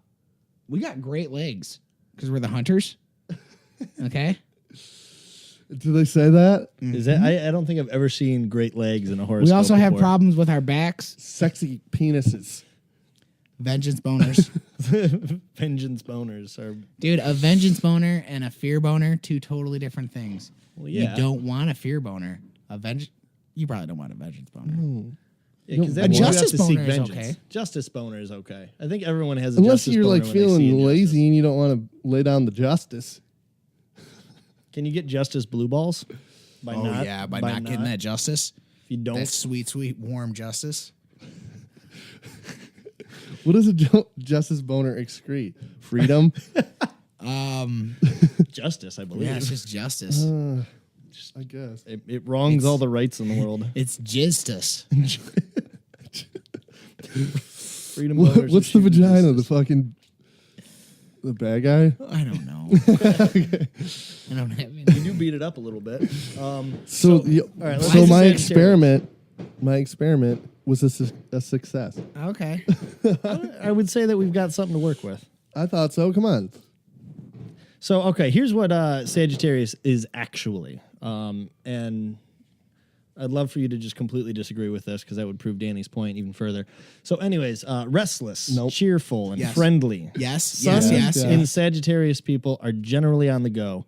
We got great legs because we're the hunters. Okay. Do they say that? Is that? I don't think I've ever seen great legs in a horoscope. We also have before. problems with our backs. Sexy penises. Vengeance boners. Vengeance boners are. Dude, a vengeance boner and a fear boner, two totally different things. Well, yeah. You don't want a fear boner. You probably don't want a vengeance boner. Yeah, 'cause A then you have justice to seek boner is vengeance. okay. Justice boner is okay. I think everyone has a Unless justice you're boner like when they see feeling injustice. lazy and you don't want to lay down the justice. Can you get justice blue balls? By Oh, not, yeah, by not getting that justice. If you don't, That sweet, sweet, warm justice. What does a justice boner excrete? Freedom? justice, I believe. Yeah, it's just justice. I guess. It wrongs all the rights in the world. It's justice. Freedom boners What's the and vagina? justice. The bad guy? I don't know. I don't have any. You do beat it up a little bit. So all right, let's so do my Sagittarius. experiment was a success. Okay. I would say that we've got something to work with. I thought so. Come on. So, okay, here's what Sagittarius is actually. And I'd love for you to just completely disagree with this because that would prove Danny's point even further. So, anyways, restless, cheerful, and friendly. Yes, Sun yes. and Sagittarius people are generally on the go.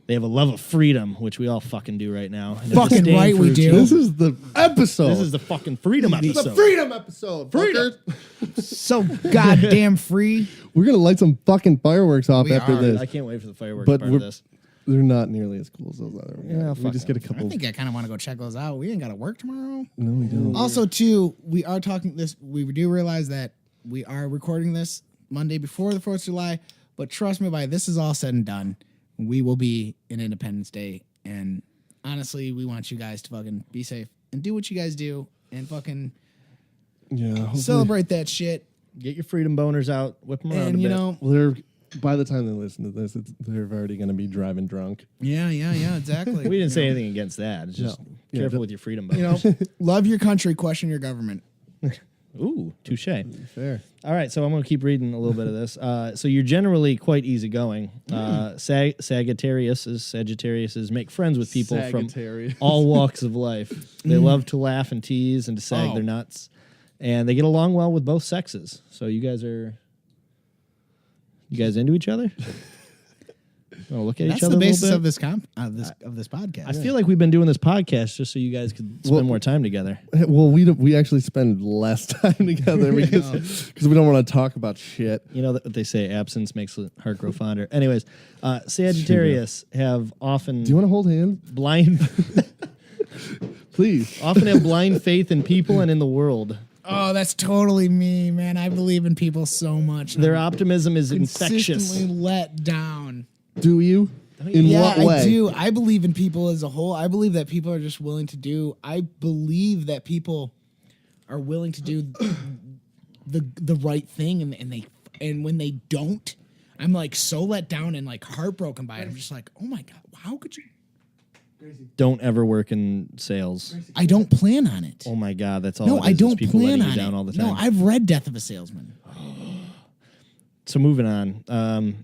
They have a love of freedom, which we all fucking do right now. And a Fucking disdain right for we do. This is the episode. This is the fucking freedom episode. the freedom episode. Freedom. So goddamn free. We're gonna light some fucking fireworks off We after are. this. I can't wait for the fireworks But part of this. they're not nearly as cool as those other ones. Yeah, we fuck just them. get a couple. I think I kind of want to go check those out. We ain't got to work tomorrow. No, we don't. Also, too, we are talking this. We do realize that we are recording this Monday before the 4th of July. But trust me, by this is all said and done, we will be in Independence Day. And honestly, we want you guys to fucking be safe and do what you guys do and fucking celebrate that shit. Get your freedom boners out, whip them around And, a you bit. know, Well, by the time they listen to this, they're already going to be driving drunk. yeah, exactly. We didn't say anything against that. It's just Yeah, careful d- with your freedom You boners. know, love your country, question your government. Ooh, touche. Fair. All right, so I'm going to keep reading a little bit of this. So you're generally quite easygoing. Sagittariuses make friends with people from Sagittarius. all walks of life. They love to laugh and tease and to sag their nuts, and they get along well with both sexes. So you guys into each other? Want to look at That's each other the basis a of little bit? of this podcast. I feel like we've been doing this podcast just so you guys could spend more time together. Well, we actually spend less time together because we don't want to talk about shit. You know what they say, absence makes the heart grow fonder. Anyways, Sagittarius have often Do you want to hold hands, please? often have blind faith in people and in the world. Oh, that's totally me, man. I believe in people so much. Their optimism is infectious. consistently let down. Do you? In Yeah, what way? I do. I believe in people as a whole. I believe that people are just willing to do. I believe that people are willing to do the right thing, and when they don't, I'm like so let down and like heartbroken by it. I'm just like, oh my god, how could you? Don't ever work in sales. I don't plan on it. Oh my God, that's all. No, it is, I is don't people plan letting on you down it. all the time. No, I've read Death of a Salesman. So moving on.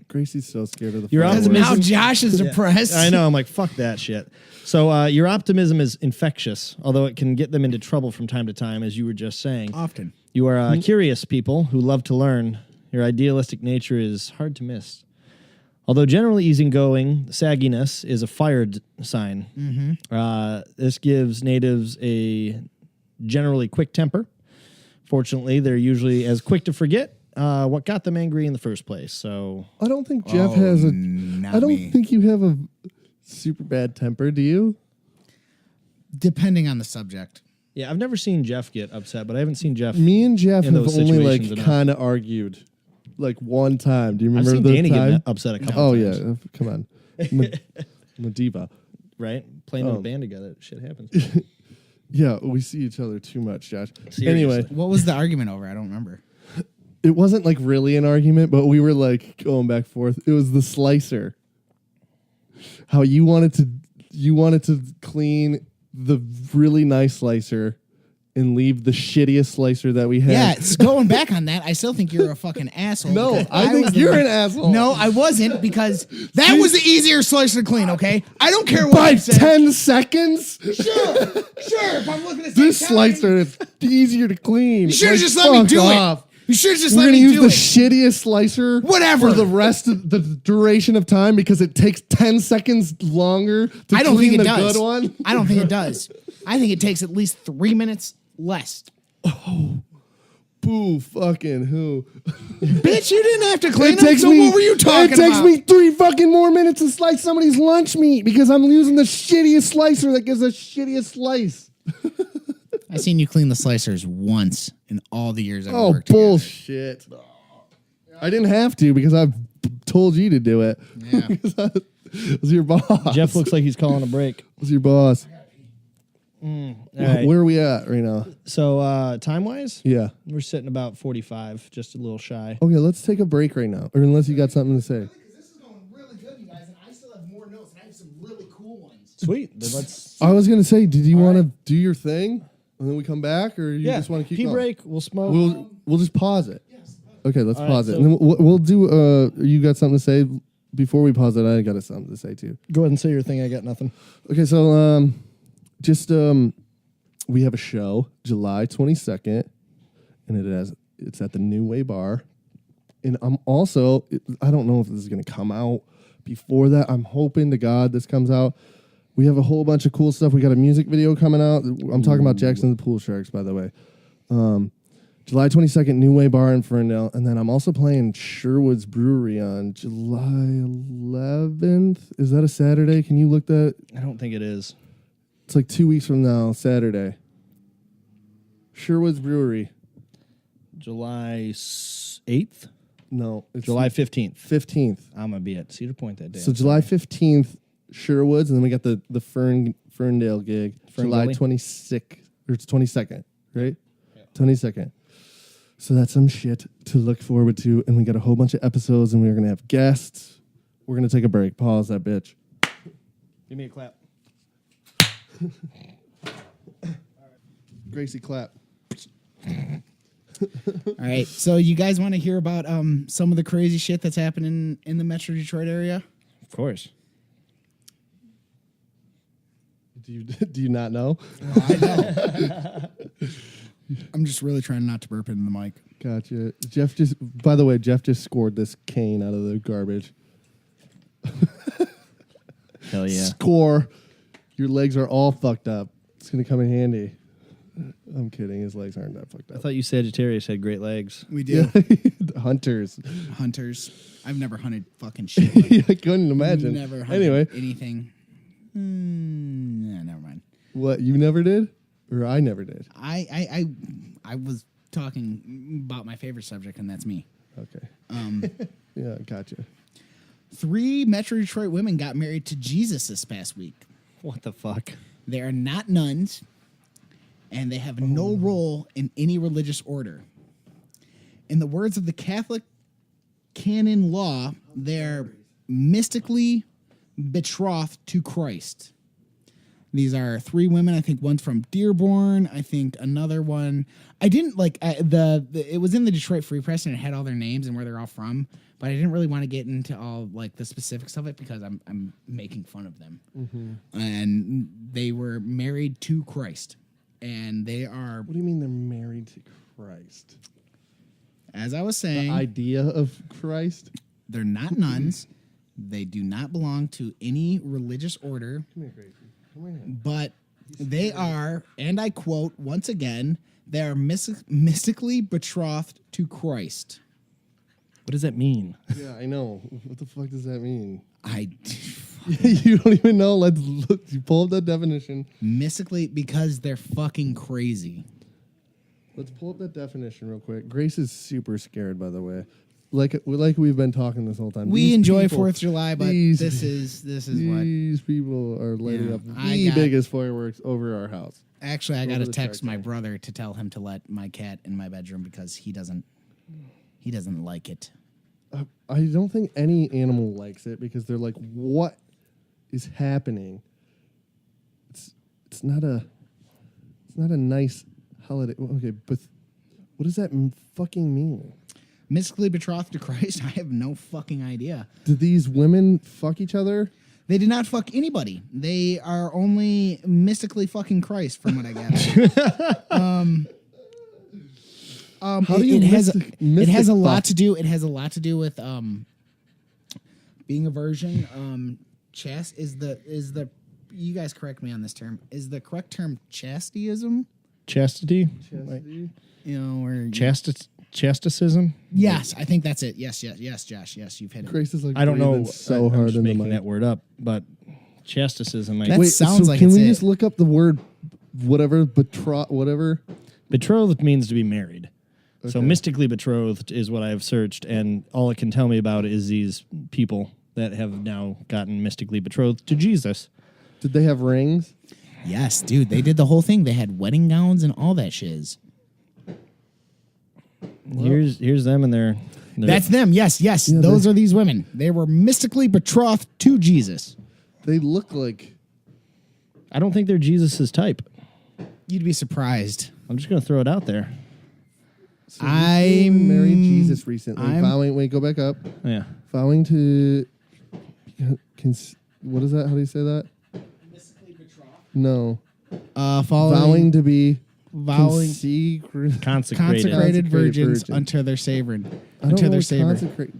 Gracie's so scared of the Your fireworks. optimism- Now Josh is depressed. I know. I'm like, fuck that shit. So your optimism is infectious, although it can get them into trouble from time to time, as you were just saying. Often. You are curious people who love to learn. Your idealistic nature is hard to miss. Although generally easygoing, sagginess is a fire sign. This gives natives a generally quick temper. Fortunately, they're usually as quick to forget what got them angry in the first place. So I don't think Jeff has a. not I don't me. think you have a super bad temper. Do you? Depending on the subject. yeah, I've never seen Jeff get upset, but I haven't seen Jeff. Me and Jeff In have those only situations like enough. kind of argued, like one time. Do you I've remember seen the Danny time? get upset a couple Oh times. yeah, come on, I'm a diva. Right? Playing in a band together, shit happens. Yeah, we see each other too much, Josh. Seriously. Anyway, What was the argument over? I don't remember. it wasn't like really an argument, but we were like going back and forth. It was the slicer. How you wanted to clean the really nice slicer and leave the shittiest slicer that we had. Yeah, it's going back on that. I still think you're a fucking asshole. No, because I think was the you're one- an asshole. No, I wasn't because that was the easier slicer to clean. Okay, I don't care what By you said. 10 seconds? Sure. If I'm looking at This slicer is easier to clean. you should have Like, just let me fuck do off. it. You should have just We're let gonna me use do the it. shittiest slicer Whatever. for the rest of the duration of time because it takes 10 seconds longer to I don't clean think it the does. good one. I don't think it does. I think it takes at least 3 minutes less. Boo, fucking who? Bitch, you didn't have to clean It them. takes So me. what were you talking It takes about? me 3 fucking more minutes to slice somebody's lunch meat because I'm using the shittiest slicer that gives the shittiest slice. I seen you clean the slicers once in all the years I've Oh, worked together. bullshit. I didn't have to because I've told you to do it. Yeah. Because I was your boss. Jeff looks like he's calling a break. was your boss. All right. Where are we at right now? So time wise, Yeah. we're sitting about 45, just a little shy. Okay, let's take a break right now. Or unless you got something to say. Because this is going really good, you guys, and I still have more notes, and I have some really cool ones. Sweet. Then let's. I was gonna say, did you want to do your thing? and then we come back, or you just want to keep pee going? break. We'll smoke. We'll just pause it. Okay, let's All pause right, it. And then we'll do. You got something to say before we pause it? I got something to say too. Go ahead and say your thing. I got nothing. Okay, so we have a show July 22nd, and it's at the New Way Bar, and I'm also I don't know if this is gonna come out before that. I'm hoping to God this comes out. We have a whole bunch of cool stuff. We got a music video coming out. I'm talking about Jackson the Pool Sharks, by the way. July 22nd, New Way Bar in Ferndale. And then I'm also playing Sherwood's Brewery on July 11th. Is that a Saturday? Can you look that? I don't think it is. It's like 2 weeks from now, Saturday. Sherwood's Brewery. July 8th? No. It's July 15th. 15th. I'm going to be at Cedar Point that day. So July 15th, Sherwood's. And then we got the Ferndale gig. July 26th. Or it's 22nd, right? Yeah. 22nd. So that's some shit to look forward to. And we got a whole bunch of episodes, and we're going to have guests. We're going to take a break. Pause that bitch. Give me a clap. Gracie, clap. All right. So you guys want to hear about some of the crazy shit that's happening in the Metro Detroit area? Of course. Do you not know? Well, I know. I'm just really trying not to burp into the mic. Gotcha. By the way, Jeff just scored this cane out of the garbage. Hell yeah. Score. Your legs are all fucked up. It's going to come in handy. I'm kidding. His legs aren't that fucked up. I thought you Sagittarius had great legs. We do. Hunters. I've never hunted fucking shit. I couldn't imagine. Never hunted anyway. anything. Nah, never mind. What, you never did? Or I never did? I was talking about my favorite subject, and that's me. Okay. Yeah, gotcha. 3 Metro Detroit women got married to Jesus this past week. What the fuck? They are not nuns, and they have no role in any religious order. In the words of the Catholic canon law, they're mystically betrothed to Christ. These are 3 women. I think one's from Dearborn. I think another one. I didn't like it was in the Detroit Free Press, and it had all their names and where they're all from. But I didn't really want to get into all like the specifics of it because I'm making fun of them. Mm-hmm. And they were married to Christ, and they are. What do you mean they're married to Christ? As I was saying, the idea of Christ. They're not nuns. They do not belong to any religious order. Come here, Gracie. Come here. But they are, and I quote once again, they are mystically betrothed to Christ. What does that mean? Yeah, I know. What the fuck does that mean? You don't even know. Let's look. You pull up that definition. Mystically, because they're fucking crazy. Let's pull up that definition real quick. Grace is super scared, by the way. Like we've been talking this whole time. We enjoy 4th of July, but this is what these people are lighting up the biggest fireworks over our house. Actually, I got to text my brother to tell him to let my cat in my bedroom because he doesn't like it. I don't think any animal likes it because they're like, what is happening? It's not a nice holiday. Okay, but what does that fucking mean? Mystically betrothed to Christ? I have no fucking idea. Do these women fuck each other? They did not fuck anybody. They are only mystically fucking Christ, from what I gather. How do you it has a lot to do. It has a lot to do with being a virgin. Chast is the you guys correct me on this term. Is the correct term chastiism? Chastity? Like, You know, or Chasticism? yes, I think that's it. Yes, Josh. Yes, you've hit it. Grace is like I don't know. breathing so I'm hard just in the making mic. that word up, but chasticism. That sounds like can it's we it. just look up the word whatever whatever? Betrothed means to be married. So Okay. mystically betrothed is what I've searched, and all it can tell me about is these people that have now gotten mystically betrothed to Jesus. Did they have rings? Yes, dude, they did the whole thing. They had wedding gowns and all that shiz. Here's them and their That's them. Yes. Yeah, Those are these women. They were mystically betrothed to Jesus. They look like I don't think they're Jesus's type. You'd be surprised. I'm just gonna throw it out there. So you married Jesus recently. I'm- Vowing. Wait, go back up. Yeah. Vowing to. What is that? How do you say that? No. Following Vowing to be. vowing Consecrated. consecrated virgins virgin. unto their savior. I don't Unto know their what savior. consecrate.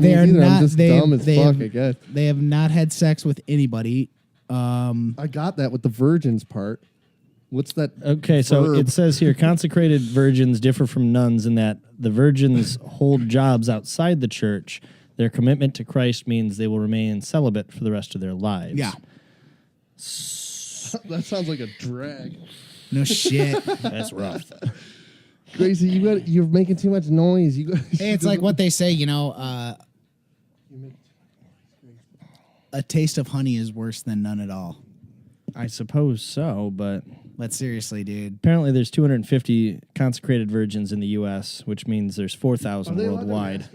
They are not. I'm just they, dumb as they fuck. have, I guess. They have not had sex with anybody. I got that with the virgins part. What's that? Okay, so verb? it says here consecrated virgins differ from nuns in that the virgins hold jobs outside the church. Their commitment to Christ means they will remain celibate for the rest of their lives. Yeah. That sounds like a drag. No shit. That's rough. Gracie, you're making too much noise. You got. Hey, it's like what they say, a taste of honey is worse than none at all. I suppose so, but But seriously, dude. apparently there's 250 consecrated virgins in the U.S., which means there's 4,000 worldwide.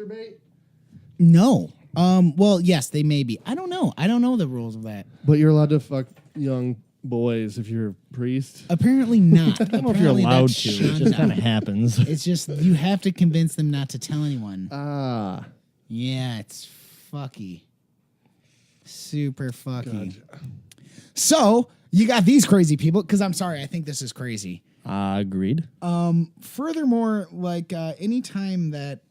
No. Well, yes, they may be. I don't know. I don't know the rules of that. But you're allowed to fuck young boys if you're a priest. Apparently not. I don't know if you're allowed to. It just kind of happens. It's just you have to convince them not to tell anyone. Ah. Yeah, it's fucky. Super fucky. So, you got these crazy people, because I'm sorry, I think this is crazy. Agreed. Furthermore, like anytime that,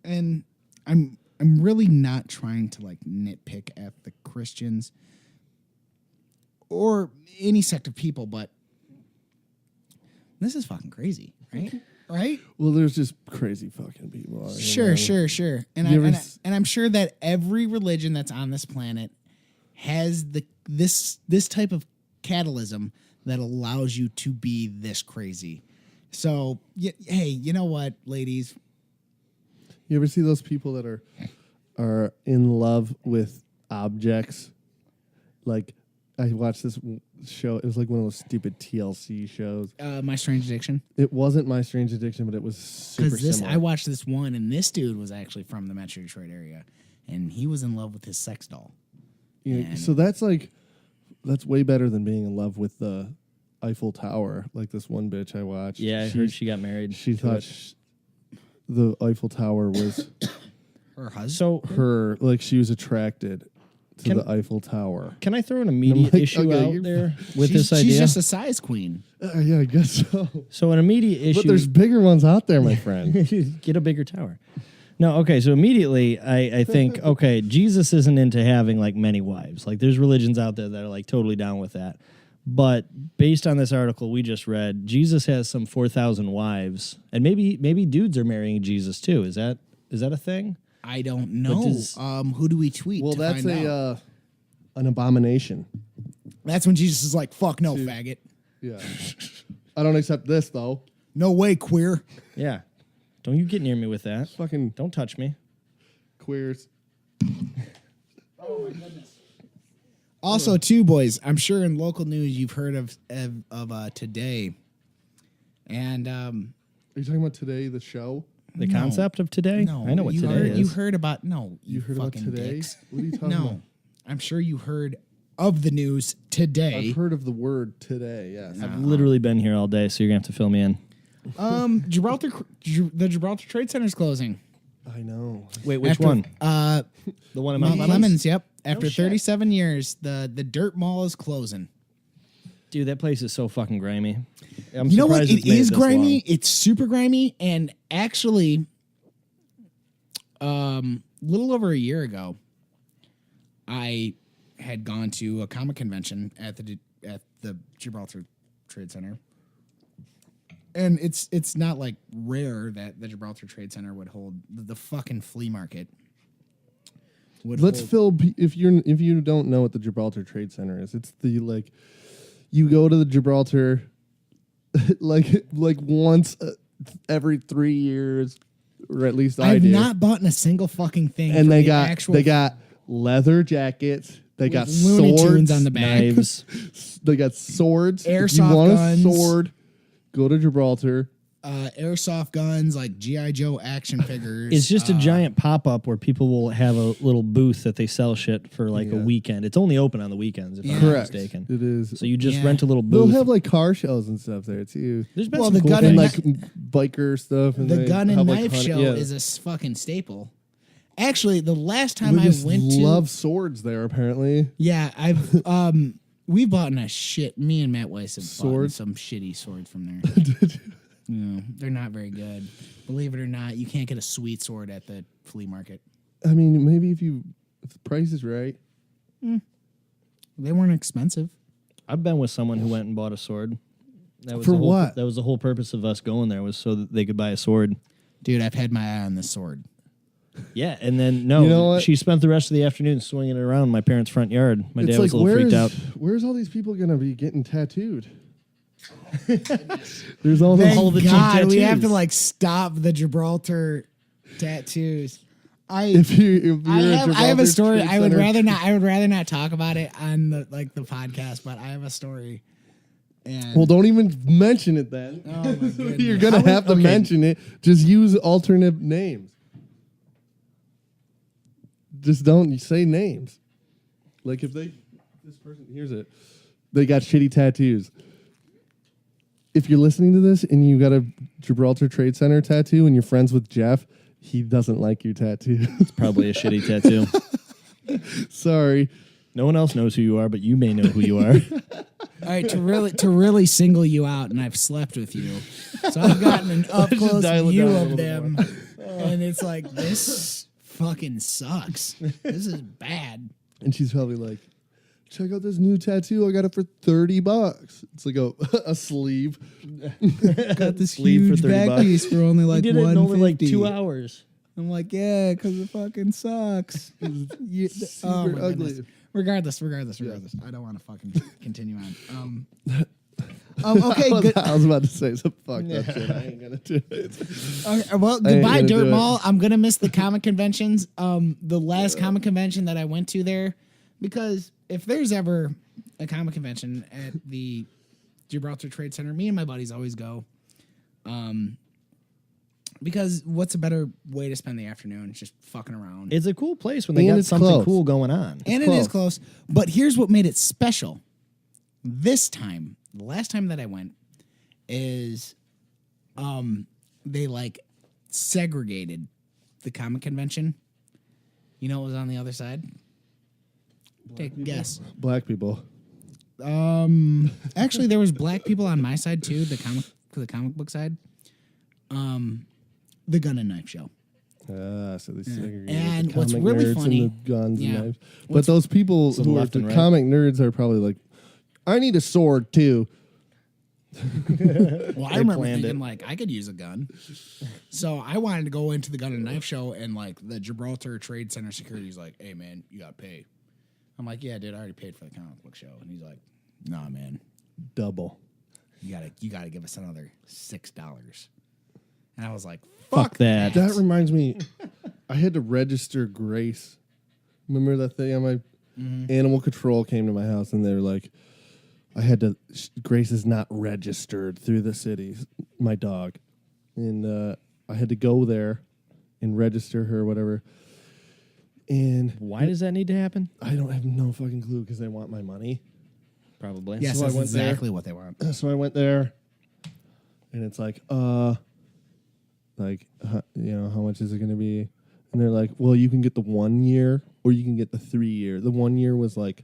and I'm really not trying to like nitpick at the Christians or any sect of people, but this is fucking crazy, right? Right? Well, there's just crazy fucking people. out Sure. here, man. And You ever and I'm sure that every religion that's on this planet has this type of catalysm that allows you to be this crazy. So, hey, you know what, ladies? You ever see those people that are in love with objects? Like, I watched this show. It was like one of those stupid TLC shows. My Strange Addiction. It wasn't My Strange Addiction, but it was super similar. I watched this one, and this dude was actually from the Metro Detroit area, and he was in love with his sex doll. Yeah, so that's way better than being in love with the Eiffel Tower. Like this one bitch I watched. Yeah, I heard she got married. She thought the Eiffel Tower was Her husband. So her. Like she was attracted to the Eiffel Tower. can I throw an immediate like, issue okay, out you're- there with she's, this idea? she's just a size queen. Yeah, I guess so. So an immediate issue. But there's bigger ones out there, my friend. Get a bigger tower. No, okay, so immediately I think, okay, Jesus isn't into having like many wives. Like there's religions out there that are like totally down with that. But based on this article we just read, Jesus has some 4,000 wives. And maybe dudes are marrying Jesus too. Is that a thing? I don't know. does- Who do we tweet? Well, to that's find out? an abomination. That's when Jesus is like, "Fuck no, faggot. Yeah. I don't accept this though. No way, queer." Yeah. Don't you get near me with that. Fucking Don't touch me. queers. Also, too, boys, I'm sure in local news you've heard of today, and Are you talking about today, the show? The concept of today? no, I know what you today heard, is. You heard about You heard about fucking today? dicks. What are you talking No, about? I'm sure you heard of the news today. I've heard of the word today, yes. I've literally been here all day, so you're going to have to fill me in. The Gibraltar Trade Center's closing. I know. Wait, which After- one? The one in Mount Mount Lemons? Lemons. Yep. After shit. 37 years, the Dirt Mall is closing. Dude, that place is so fucking grimy. I'm You know what? surprised It it's made is this grimy. long. It's super grimy, and actually, little over a year ago, I had gone to a comic convention at the Gibraltar Trade Center, and it's not like rare that the Gibraltar Trade Center would hold the fucking flea market. Let's fill if you don't know what the Gibraltar Trade Center is. It's the like you go to the Gibraltar like once every 3 years, or at least I I've do. not bought a single fucking thing. And from they the got actual leather jackets. They got Looney swords Tunes on the back. Knives. They got swords. If Airsoft you want guns. a sword, go to Gibraltar. airsoft guns, like G.I. Joe action figures. It's just a giant pop-up where people will have a little booth that they sell shit for like a weekend. It's only open on the weekends, if I'm not Correct. mistaken. It is. So you just rent a little They'll booth. have like car shows and stuff there too. There's been Well, some the cool gun And things. like biker stuff. And the they gun and have, like, knife hunt- show yeah. is a fucking staple. Actually, the last time We I just went to love swords there. Apparently, yeah, I've we bought a shit. Me and Matt Weiss have bought Swords? some shitty swords from there. They're not very good. Believe it or not, you can't get a sweet sword at the flea market. I mean, maybe if the price is right. They weren't expensive. I've been with someone who went and bought a sword. That was For the whole, what? That was the whole purpose of us going there, was so that they could buy a sword. Dude, I've had my eye on this sword. Yeah, and then You know what? she spent the rest of the afternoon swinging it around my parents' front yard. My dad was a little freaked out. Where's all these people gonna be getting tattooed? There's all Thank those. the cheap God, we have to tattoos. like stop the Gibraltar tattoos. If you're I have a story. Trade I would Center- rather not talk about it on the podcast, but I have a story. And Well, don't even mention it then. oh my goodness. You're gonna have to mention it. Just use alternate names. Just don't say names. Like if this person, here's it. They got shitty tattoos. If you're listening to this and you got a Gibraltar Trade Center tattoo and you're friends with Jeff, he doesn't like your tattoo. Probably a shitty tattoo. Sorry. No one else knows who you are, but you may know who you are. All right, to really single you out, and I've slept with you, so I've gotten an up close dial it view down a of little them, and it's like this fucking sucks. This is bad. And she's probably like, check out this new tattoo. I got it for $30. It's like a sleeve. Got this Sleeve for huge $30 back piece for only like He did it in only like 150. 2 hours. I'm like, yeah, because it fucking sucks. Super my ugly. goodness. Regardless. I don't want to fucking continue on. Okay, good. I was about to say some fucked up shit. I ain't gonna do it. Okay, well, I ain't goodbye, gonna Dirt do it. Mall. I'm gonna miss the comic conventions. The last comic convention that I went to there, because if there's ever a comic convention at the Gibraltar Trade Center, me and my buddies always go. Because what's a better way to spend the afternoon? Just fucking around. It's a cool place when they And got it's something close. cool going on. And it is close. But here's what made it special. This time, the last time that I went, is they like segregated the comic convention. You know what was on the other side? Take a guess. Black people. Actually there was black people on my side too, the comic book side. The gun and knife show. So they segregated And the what's comic really nerds funny- and the guns Yeah. and knives. But those people So who are left the and right. comic nerds are probably like, I need a sword too. Well, I remember planned thinking it. like I could use a gun, so I wanted to go into the gun and knife show, and like the Gibraltar Trade Center security's like, "Hey man, you got to pay." I'm like, "Yeah, dude, I already paid for the comic book show," and he's like, "Nah, man, Double. you gotta give us another $6." And I was like, Fuck that. That reminds me, I had to register Grace. Remember that thing on my animal control came to my house and they were like, I had to, Grace is not registered through the city, my dog. And I had to go there and register her or whatever. And Why does that need to happen? I don't have no fucking clue because they want my money. Probably. "Yes, So I that's went there. exactly what they want." So I went there and it's like, how much is it going to be? And they're like, well, you can get the 1 year or you can get the 3 year. The 1 year was like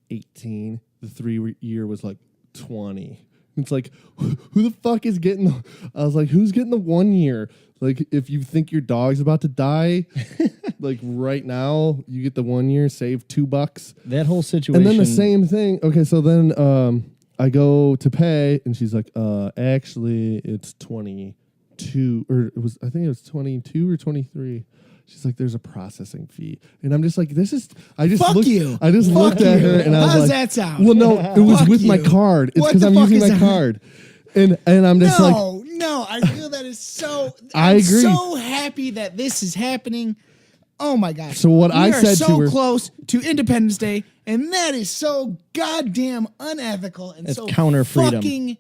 18. The 3 year was like 20. It's like, who the fuck is getting I was like, who's getting the 1 year? Like, if you think your dog's about to die, like right now, you get the 1 year, save $2. That whole situation. And then the same thing. Okay, so then I go to pay, and she's like, actually, it's 22, or I think it was 22 or 23. She's like, there's a processing fee, and I'm just like, I just Fuck looked, you. I just Fuck looked at you. her, and I was How's like, that sound? Well, no, it was Fuck with my you. card. It's What because the I'm fuck using is my that? card, and I'm just like, No, I feel that is so. I I'm agree. so happy that this is happening. Oh my gosh! So what we I are said so to her- close to Independence Day, and that is so goddamn unethical and It's so counter freedom. fucking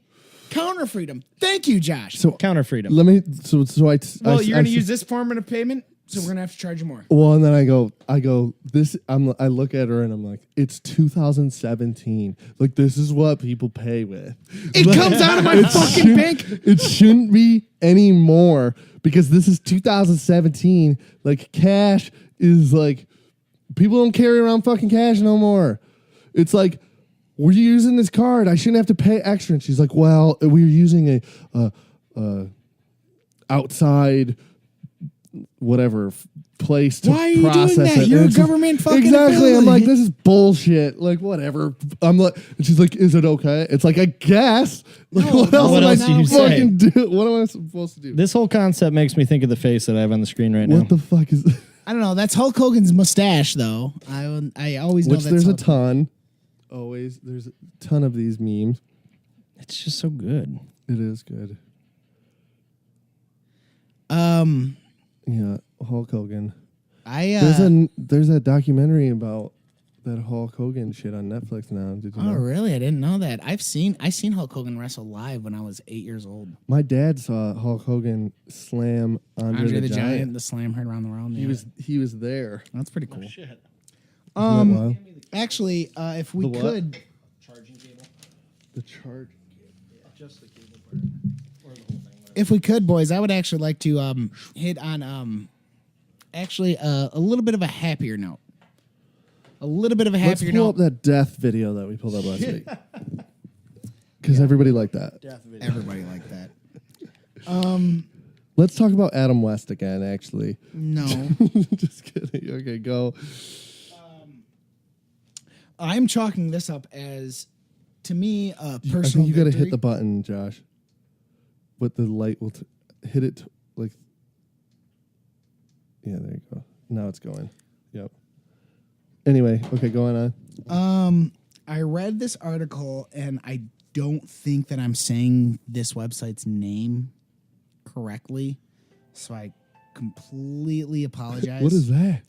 Counter freedom. Thank you, Josh. So Counter freedom. let me. So I. well, you're going to I- use this form of payment, so we're going to have to charge you more. Well, and then I go. This. I look at her and I'm like, it's 2017. Like this is what people pay with. It comes out of my fucking bank. It shouldn't be anymore because this is 2017. Like cash is like people don't carry around fucking cash no more. It's like we're using this card. I shouldn't have to pay extra. And she's like, well, we're using a outside whatever place to Why are you process doing that? it. You're And a it's just- government fucking exactly. I'm like, affiliate. this is bullshit. Like whatever. I'm like, and she's like, is it okay? It's like, I guess. Like, No, what no, else what am I else do you say? fucking do? What am I supposed to do? This whole concept makes me think of the face that I have on the screen right now. What the fuck is? I don't know. That's Hulk Hogan's mustache, though. I always know Which that's there's a Hulk. ton. Always, there's a ton of these memes. It's just so good. It is good. Yeah, Hulk Hogan. There's a documentary about that Hulk Hogan shit on Netflix now. Did you Oh, know? really? I didn't know that. I seen Hulk Hogan wrestle live when I was 8 years old. My dad saw Hulk Hogan slam Andre the Giant. the slam heard around the world. He was there. That's pretty cool. Shit. Isn't that wild? Actually, if we The what? could, Charging cable. The chart. Just the cable part. Or the whole thing. if we could, boys, I would actually like to hit on actually a little bit of a happier note. A little bit of a Let's happier pull note. up that death video that we pulled up last week. Because everybody liked that. Death video. Everybody like that. Let's talk about Adam West again, actually. No. Just kidding. Okay, go. I'm chalking this up as, to me, a I personal think you got to victory. hit the button, Josh. With the light will hit it like. Yeah, there you go. Now it's going. Yep. Anyway, okay, going on. I read this article, and I don't think that I'm saying this website's name correctly, so I completely apologize. What is that?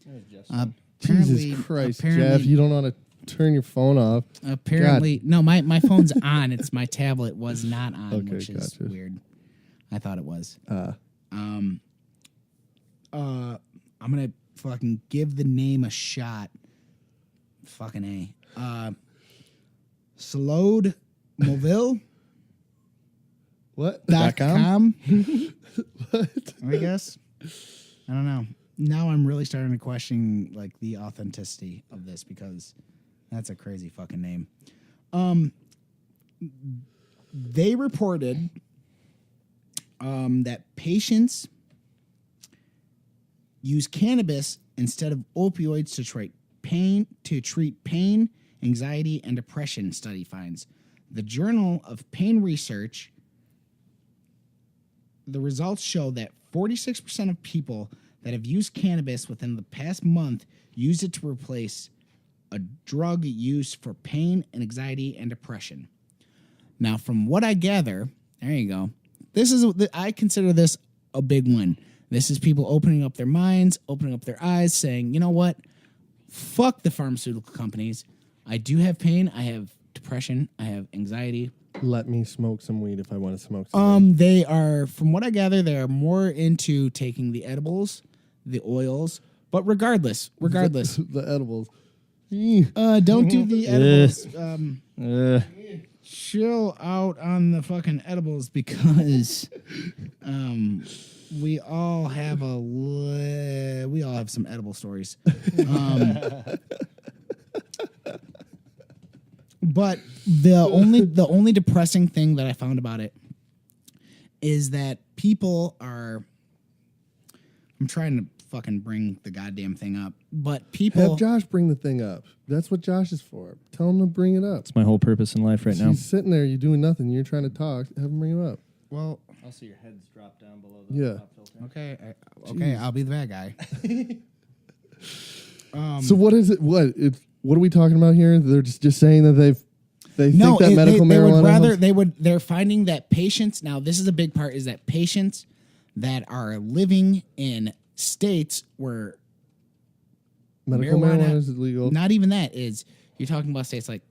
Apparently, Jesus Christ, apparently, Jeff! You don't want to turn your phone off. Apparently, no, my phone's on. It's my tablet was not on, Okay, which is gotcha. weird. I thought it was. I'm gonna fucking give the name a shot. Fucking A. Slowed Mobile. What? .com. What? I guess. I don't know. Now I'm really starting to question like the authenticity of this because that's a crazy fucking name. They reported that patients use cannabis instead of opioids to treat pain, anxiety, and depression, study finds. The Journal of Pain Research, the results show that 46% of people that have used cannabis within the past month used it to replace a drug used for pain and anxiety and depression. Now, from what I gather, there you go. I consider this a big win. This is people opening up their minds, opening up their eyes, saying, you know what? Fuck the pharmaceutical companies. I do have pain. I have depression. I have anxiety. Let me smoke some weed if I want to smoke some weed. They are, from what I gather, they are more into taking the edibles, the oils. But regardless, The edibles. don't do the edibles. Chill out on the fucking edibles because we all have some edible stories. But the only depressing thing that I found about it is that people are. I'm trying to fucking bring the goddamn thing up, but people. Have Josh bring the thing up. That's what Josh is for. Tell him to bring it up. It's my whole purpose in life right now. He's sitting there, you're doing nothing. You're trying to talk. Have him bring it up. Well, Also, your head's dropped down below the Yeah. top filter. okay, I'll be the bad guy. So what is it? What are we talking about here? They're just saying that they No, think that medical they marijuana. would rather helps? they're finding that patients. Now, this is a big part: is that patients that are living in states where medical marijuana is illegal. not even that is. You're talking about states like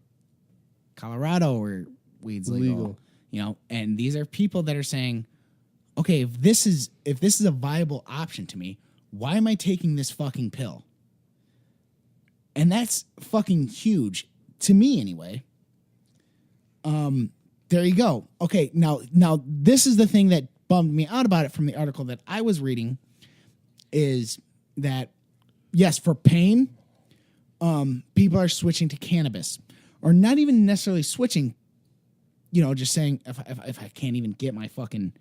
Colorado where weed's legal. Legal. and these are people that are saying, okay, if this is a viable option to me, why am I taking this fucking pill? And that's fucking huge to me anyway. There you go. Okay, now this is the thing that bummed me out about it from the article that I was reading is that yes, for pain, people are switching to cannabis, or not even necessarily switching. Just saying if I can't even get my fucking,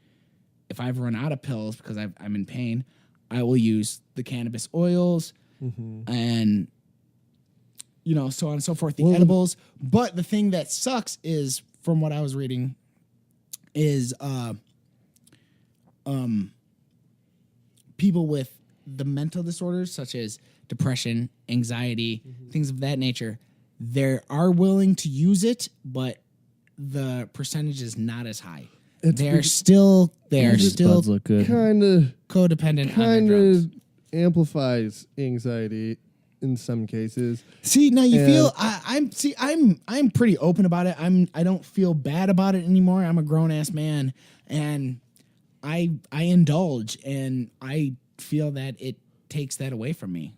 if I've run out of pills because I'm in pain, I will use the cannabis oils and so on and so forth, the edibles. But the thing that sucks is, from what I was reading, is people with the mental disorders such as depression, anxiety, things of that nature, they are willing to use it, but the percentage is not as high. They are still look good. Kind of codependent on their drugs. Amplifies anxiety in some cases. See, now you feel I'm pretty open about it. I don't feel bad about it anymore. I'm a grown ass man, and I indulge, and I feel that it takes that away from me.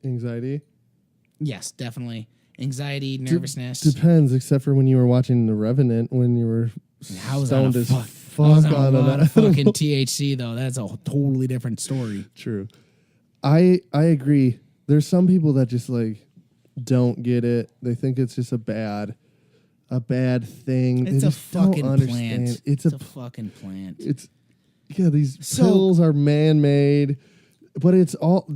Anxiety? Yes, definitely. Anxiety, nervousness. Depends, except for when you were watching The Revenant, when you were stoned as fuck on a lot of fucking THC, though. That's a totally different story. True. I agree. There's some people that just don't get it. They think it's just a bad thing. It's they a just don't fucking understand. plant. It's a fucking plant. These pills are man-made, but it's all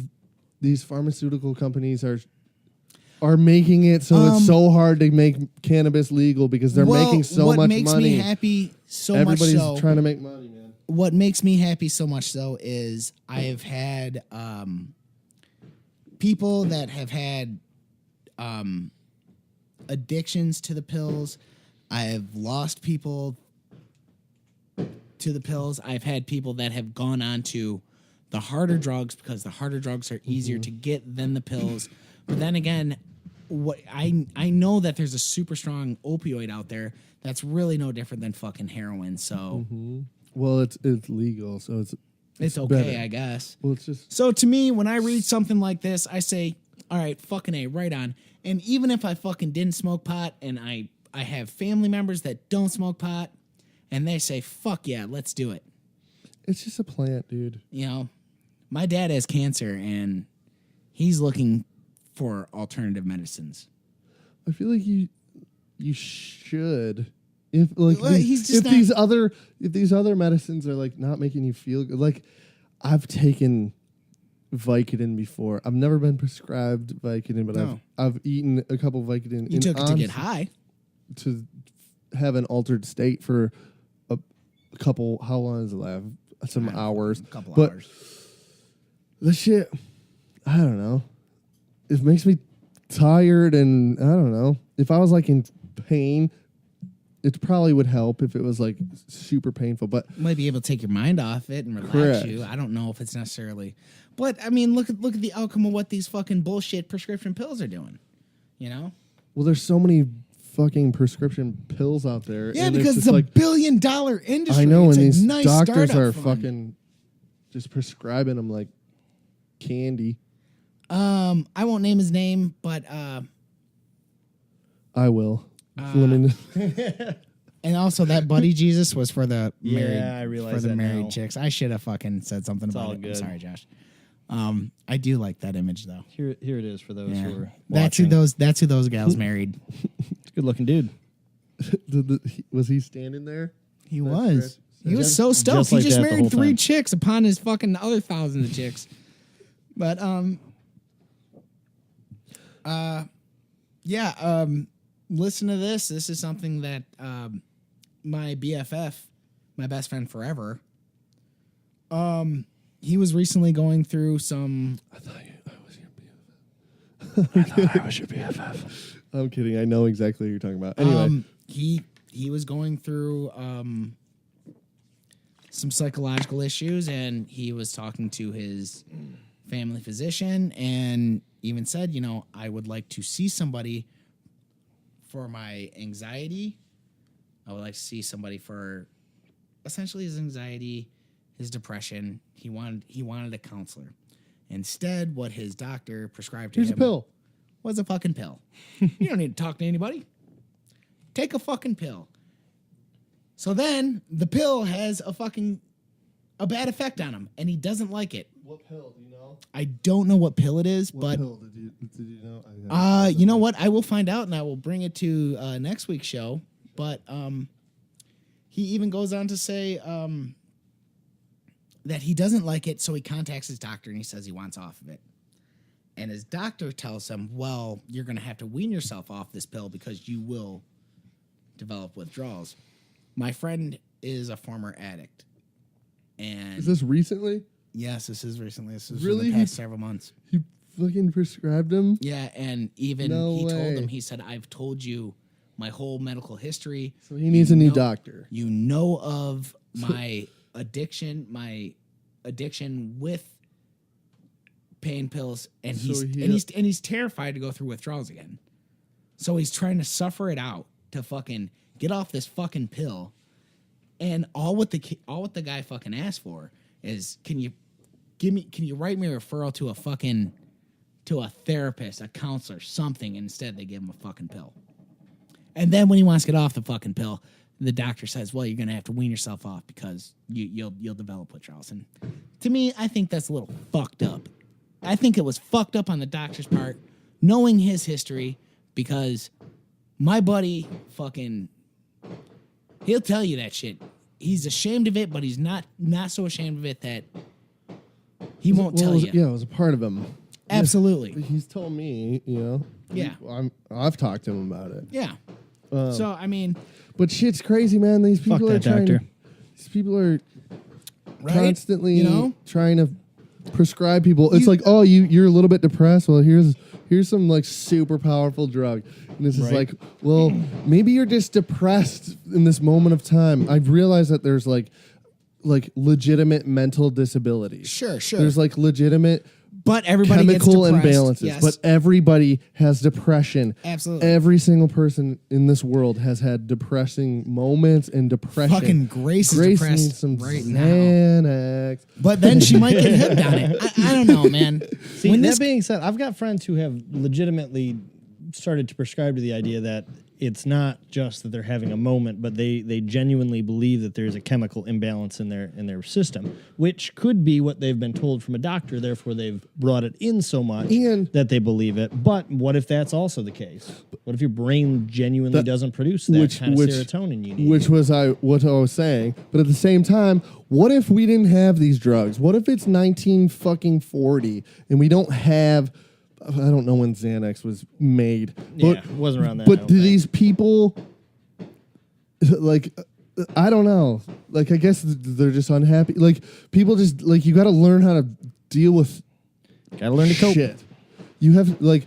these pharmaceutical companies are making it so it's so hard to make cannabis legal because they're making so much money. What makes me happy Everybody's trying to make money, man. What makes me happy so much so is I have had people that have had addictions to the pills. I have lost people to the pills. I've had people that have gone on to the harder drugs because the harder drugs are easier to get than the pills. But then again, what I know that there's a super strong opioid out there that's really no different than fucking heroin. So, well, it's legal, so it's okay, better. I guess. Well, it's just so to me, when I read something like this, I say, all right, fucking A, right on. And even if I fucking didn't smoke pot, and I have family members that don't smoke pot, and they say, fuck yeah, let's do it. It's just a plant, dude. My dad has cancer, and he's looking for alternative medicines. I feel like you should. If these other medicines are not making you feel good. I've taken Vicodin before. I've never been prescribed Vicodin, but I've eaten a couple Vicodin. You took it to get high, to have an altered state for a couple. How long does it last? Some hours. A couple hours. The shit, I don't know. It makes me tired, and I don't know. If I was in pain, it probably would help if it was super painful. But you might be able to take your mind off it and relax correct. You. I don't know if it's necessarily, but I mean, look at the outcome of what these fucking bullshit prescription pills are doing. Well, there's so many fucking prescription pills out there. Yeah, and because it's a $1 billion industry. I know, it's and these nice doctors are fund. fucking just prescribing them like candy. I won't name his name, but I will. And also that Buddy Jesus was for the married. I realize for the that married now. chicks. I should have fucking said something about all it. good. I'm sorry, Josh. I do like that image though. Here it is for those who are That's who watching. those gals married. Good looking dude. Was he standing there? He was. He was so stoked. Just He like just that the married whole 3 time. chicks upon his fucking other thousands of chicks. But listen to this. This is something that my BFF, my best friend forever, he was recently going through some. I thought I was your BFF. I thought I was your BFF. I'm kidding. I know exactly what you're talking about. Anyway, he was going through some psychological issues, and he was talking to his family physician, and even said, I would like to see somebody for my anxiety, I would like to see somebody for essentially his anxiety, his depression. He wanted a counselor. Instead, what his doctor prescribed to Here's a him pill. was a fucking pill. You don't need to talk to anybody. Take a fucking pill. So then the pill has a bad effect on him, and he doesn't like it. What pill? Do you know? I don't know what pill it is, What but pill did you know? you know what? I will find out, and I will bring it to next week's show. But he even goes on to say that he doesn't like it, so he contacts his doctor and he says he wants off of it. And his doctor tells him, well, you're going to have to wean yourself off this pill because you will develop withdrawals. My friend is a former addict. And Is this recently? yes, this is recently. This is Really? in the past several months. He fucking prescribed him? Yeah, and even No he told way. him, he said, I've told you my whole medical history. So he needs a new doctor. You know of my addiction with pain pills, and So he's terrified to go through withdrawals again. So he's trying to suffer it out to fucking get off this fucking pill. And all what the guy fucking asked for is, can you write me a referral to a therapist, a counselor, something? Instead, they give him a fucking pill. And then when he wants to get off the fucking pill, the doctor says, well, you're going to have to wean yourself off because you'll develop withdrawals. And to me, I think that's a little fucked up. I think it was fucked up on the doctor's part, knowing his history, because my buddy fucking, he'll tell you that shit. He's ashamed of it, but he's not so ashamed of it that he won't tell you. Yeah, it was a part of him. Absolutely. Yeah, he's told me, Yeah. I've talked to him about it. Yeah. So, I mean, But shit's crazy, man. These Fuck people are that trying doctor. These people are right? constantly trying to prescribe people. It's You- like, oh, you're a little bit depressed. Well, here's some like super powerful drug. And this is Right. like, well, maybe you're just depressed in this moment of time. I've realized that there's like legitimate mental disabilities. Sure. There's like legitimate But everybody chemical gets depressed. imbalances. Yes. But everybody has depression. Absolutely. Every single person in this world has had depressing moments and depression. Fucking Grace is Grace depressed needs some right now. Xanax. But then she might get hooked on it. I don't know, man. See, When that this being said, I've got friends who have legitimately started to prescribe to the idea that it's not just that they're having a moment, but they genuinely believe that there's a chemical imbalance in their system, which could be what they've been told from a doctor. Therefore, they've brought it in so much And- that they believe it. But what if that's also the case? What if your brain genuinely doesn't produce that kind of serotonin you need? Which was what I was saying. But at the same time, what if we didn't have these drugs? What if it's 1940 and we don't have? I don't know when Xanax was made. Yeah, But, it wasn't around that. I But don't do think. these people, like, I don't know. Like, I guess they're just unhappy. Like, people just, like, you got to learn how to deal with Gotta learn to cope. shit. You have, like,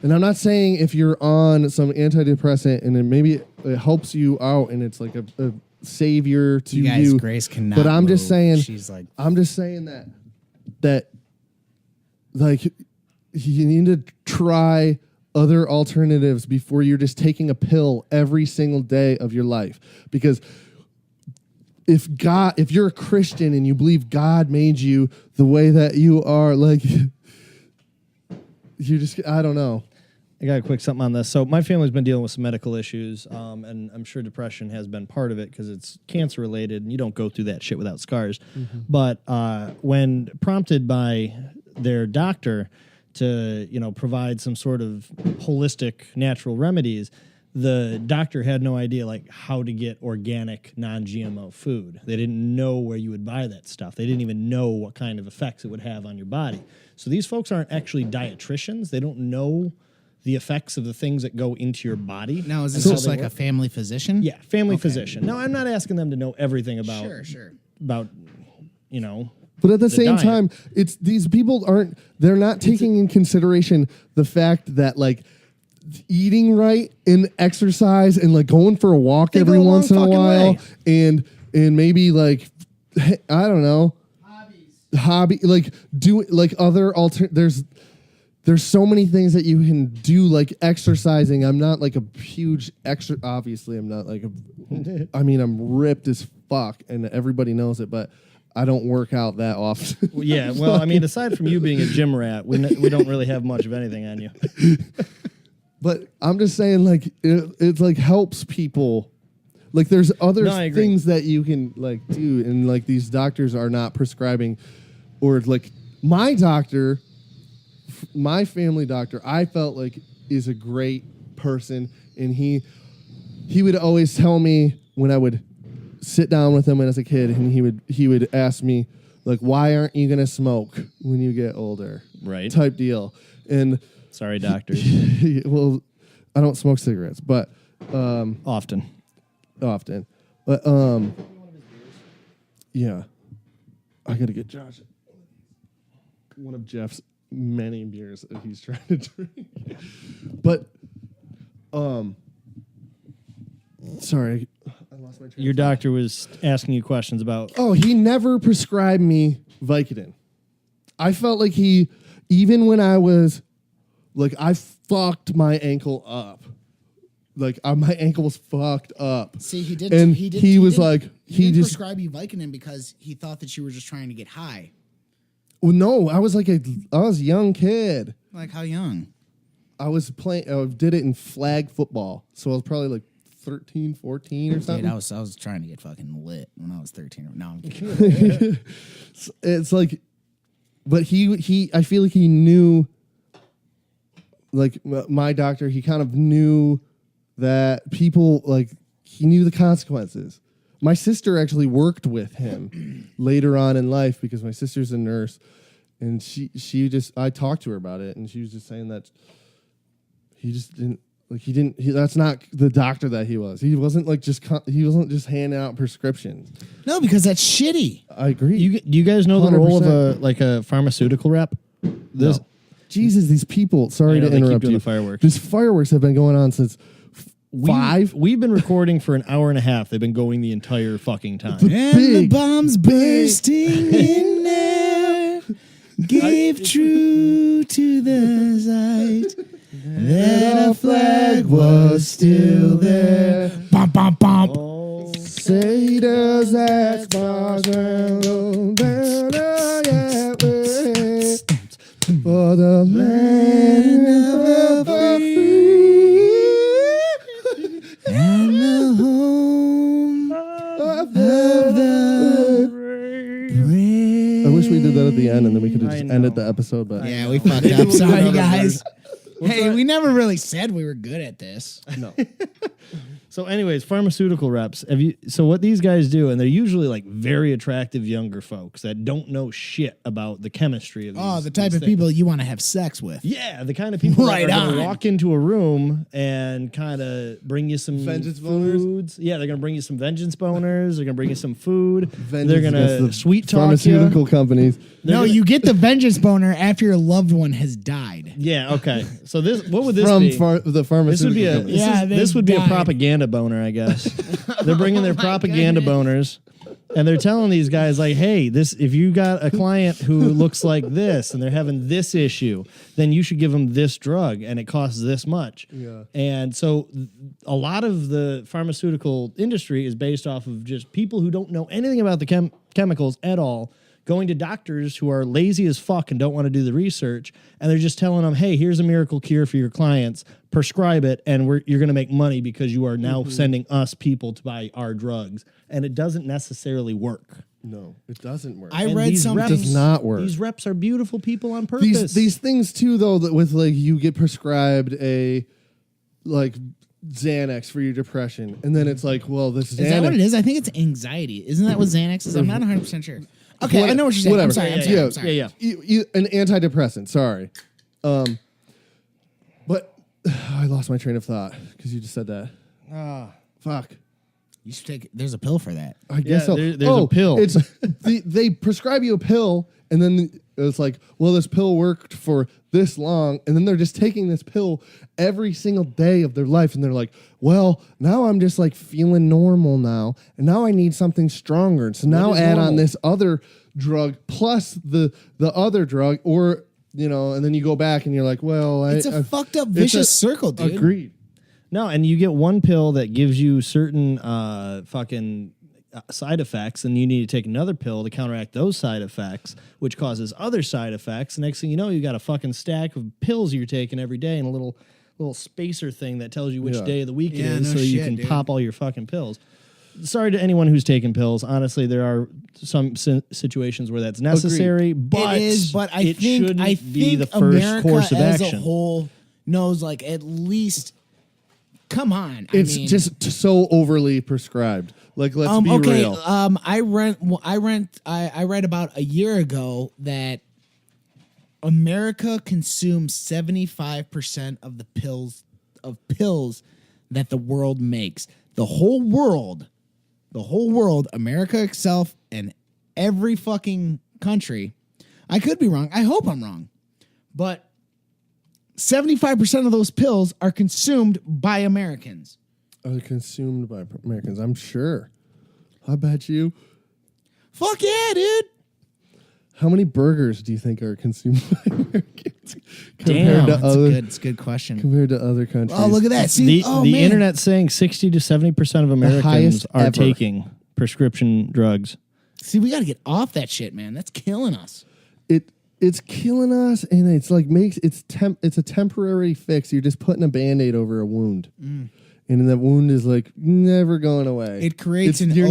and I'm not saying if you're on some antidepressant and then maybe it helps you out and it's like a savior to you guys, you. Grace cannot. But I'm just move. saying, She's like, I'm just saying that like you need to try other alternatives before you're just taking a pill every single day of your life. Because if you're a Christian and you believe God made you the way that you are, like you just, I don't know. I got a quick something on this. So my family's been dealing with some medical issues, and I'm sure depression has been part of it because it's cancer related, and you don't go through that shit without scars. Mm-hmm. But when prompted by their doctor to provide some sort of holistic natural remedies, the doctor had no idea like how to get organic non-GMO food. They didn't know where you would buy that stuff. They didn't even know what kind of effects it would have on your body. So these folks aren't actually dietitians. They don't know the effects of the things that go into your body. now is this and how just they like a work. family physician? Yeah, family physician. Now, I'm not asking them to know everything about Sure. about But at the same diet. time, it's these people they're not taking in consideration the fact that like eating right and exercise and like going for a walk They every go a long once in a fucking while way. and maybe like I don't know hobby like do like other there's there's so many things that you can do, like exercising. I'm not like a huge obviously I'm not like I mean, I'm ripped as fuck and everybody knows it, but I don't work out that often. Well, yeah, well, I mean, aside from you being a gym rat, we don't really have much of anything on you. But I'm just saying, like, it's like helps people. Like, there's other things that you can like do, and like these doctors are not prescribing, or like my doctor, my family doctor, I felt like is a great person, and he would always tell me when I would sit down with him as a kid, and he would ask me like, why aren't you gonna smoke when you get older, right? Type deal. And sorry, doctors. Well, I don't smoke cigarettes, but often, but yeah, I gotta get Josh one of Jeff's many beers that he's trying to drink. But sorry, I lost my train. Your doctor was asking you questions about. Oh, he never prescribed me Vicodin. I felt like even when I was like, I fucked my ankle up. Like my ankle was fucked up. See, he did. And he didn't just prescribe you Vicodin because he thought that you were just trying to get high. Well, no, I was a young kid. Like how young? I was playing. I did it in flag football, so I was probably like 13, 14 or something. Dude, I was trying to get fucking lit when I was 13. No, I'm kidding. It's like, but he I feel like he knew. Like my doctor, he kind of knew that people, like, he knew the consequences. My sister actually worked with him later on in life because my sister's a nurse, and I talked to her about it, and she was just saying that he just didn't, like, that's not the doctor that he was. He wasn't like he wasn't just handing out prescriptions. No, because that's shitty. I agree. Do you guys know the role of 100%. a pharmaceutical rep? This. No. Jesus, these people. Sorry to they keep interrupt doing you. the fireworks. These fireworks have been going on since 5. We've been recording for an hour and a half. They've been going the entire fucking time. And the bombs bursting in air gave true to the sight that a flag was still there. Bum, bum, bum. Oh. Say does that spark for the land of the free And the home of the brave. I wish we did that at the end, and then we could have just ended the episode. But Yeah, we fucked up. Sorry, guys. Hey, we never really said we were good at this. no. So, anyways, pharmaceutical reps. So what these guys do, and they're usually like very attractive younger folks that don't know shit about the chemistry of these. Oh, the type these of things. people you want to have sex with. Yeah, the kind of people Right that are going on. to walk into a room and kind of bring you some Vengeance foods. Yeah, they're going to bring you some vengeance boners. They're going to bring you some food. Vengeance they're going against to the sweet talk pharmaceutical you. companies. No, you get the vengeance boner after your loved one has died. Yeah, okay. So what would this From be? the pharmaceutical This would be a companies. Yeah, this would be a they've died. propaganda boner, I guess. They're bringing their Oh my propaganda boners, and they're telling these guys like, "Hey, if you got a client who looks like this, and they're having this issue, then you should give them this drug, and it costs this much." Yeah. And so, a lot of the pharmaceutical industry is based off of just people who don't know anything about the chemicals at all, going to doctors who are lazy as fuck and don't want to do the research, and they're just telling them, "Hey, here's a miracle cure for your clients. Prescribe it, and you're going to make money because you are now sending us people to buy our drugs." And it doesn't necessarily work. No, it doesn't work. I And read these something. reps- Does not work. These reps are beautiful people on purpose. These things too, though, that with like you get prescribed a like Xanax for your depression, and then it's like, well, this Is that what it is? I think it's anxiety. Isn't that what Xanax is? I'm not 100% sure. Okay, I know what you're saying. Whatever. I'm sorry. I'm sorry. I'm sorry. Yeah. An antidepressant. Sorry, but I lost my train of thought because you just said that. Fuck. You should take. There's a pill for that. I guess so. there's a pill. It's they prescribe you a pill, and then it's like, well, this pill worked for this long, and then they're just taking this pill every single day of their life, and they're like, well, now I'm just like feeling normal now, and now I need something stronger. So now is add normal? on this other drug plus the other drug, or you know, and then you go back and you're like, well, It's a fucked up vicious circle, dude. Agreed. No, and you get one pill that gives you certain fucking side effects, and you need to take another pill to counteract those side effects, which causes other side effects. Next thing you know, you got a fucking stack of pills you're taking every day, and a little spacer thing that tells you which day of the week it is, so you can pop all your fucking pills. Sorry to anyone who's taking pills. Honestly, there are some situations where that's necessary, but it is. But I think be the first America course of as action. a whole knows, like, at least. Come on, It's just so overly prescribed. Like, let's be real. I read about a year ago that America consumes 75% of the pills that the world makes. The whole world, America itself and every fucking country. I could be wrong. I hope I'm wrong. But 75% of those pills are consumed by Americans. Are consumed by Americans? I'm sure. I bet you. Fuck yeah, dude. How many burgers do you think are consumed by Americans Damn, It's a good question. compared to other countries? Oh, look at that. See, The internet's saying 60 to 70% of Americans highest are ever. taking prescription drugs. See, we got to get off that shit, man. That's killing us. It's killing us, and it's like it's a temporary fix. You're just putting a Band-Aid over a wound, and that wound is like never going away. It creates you're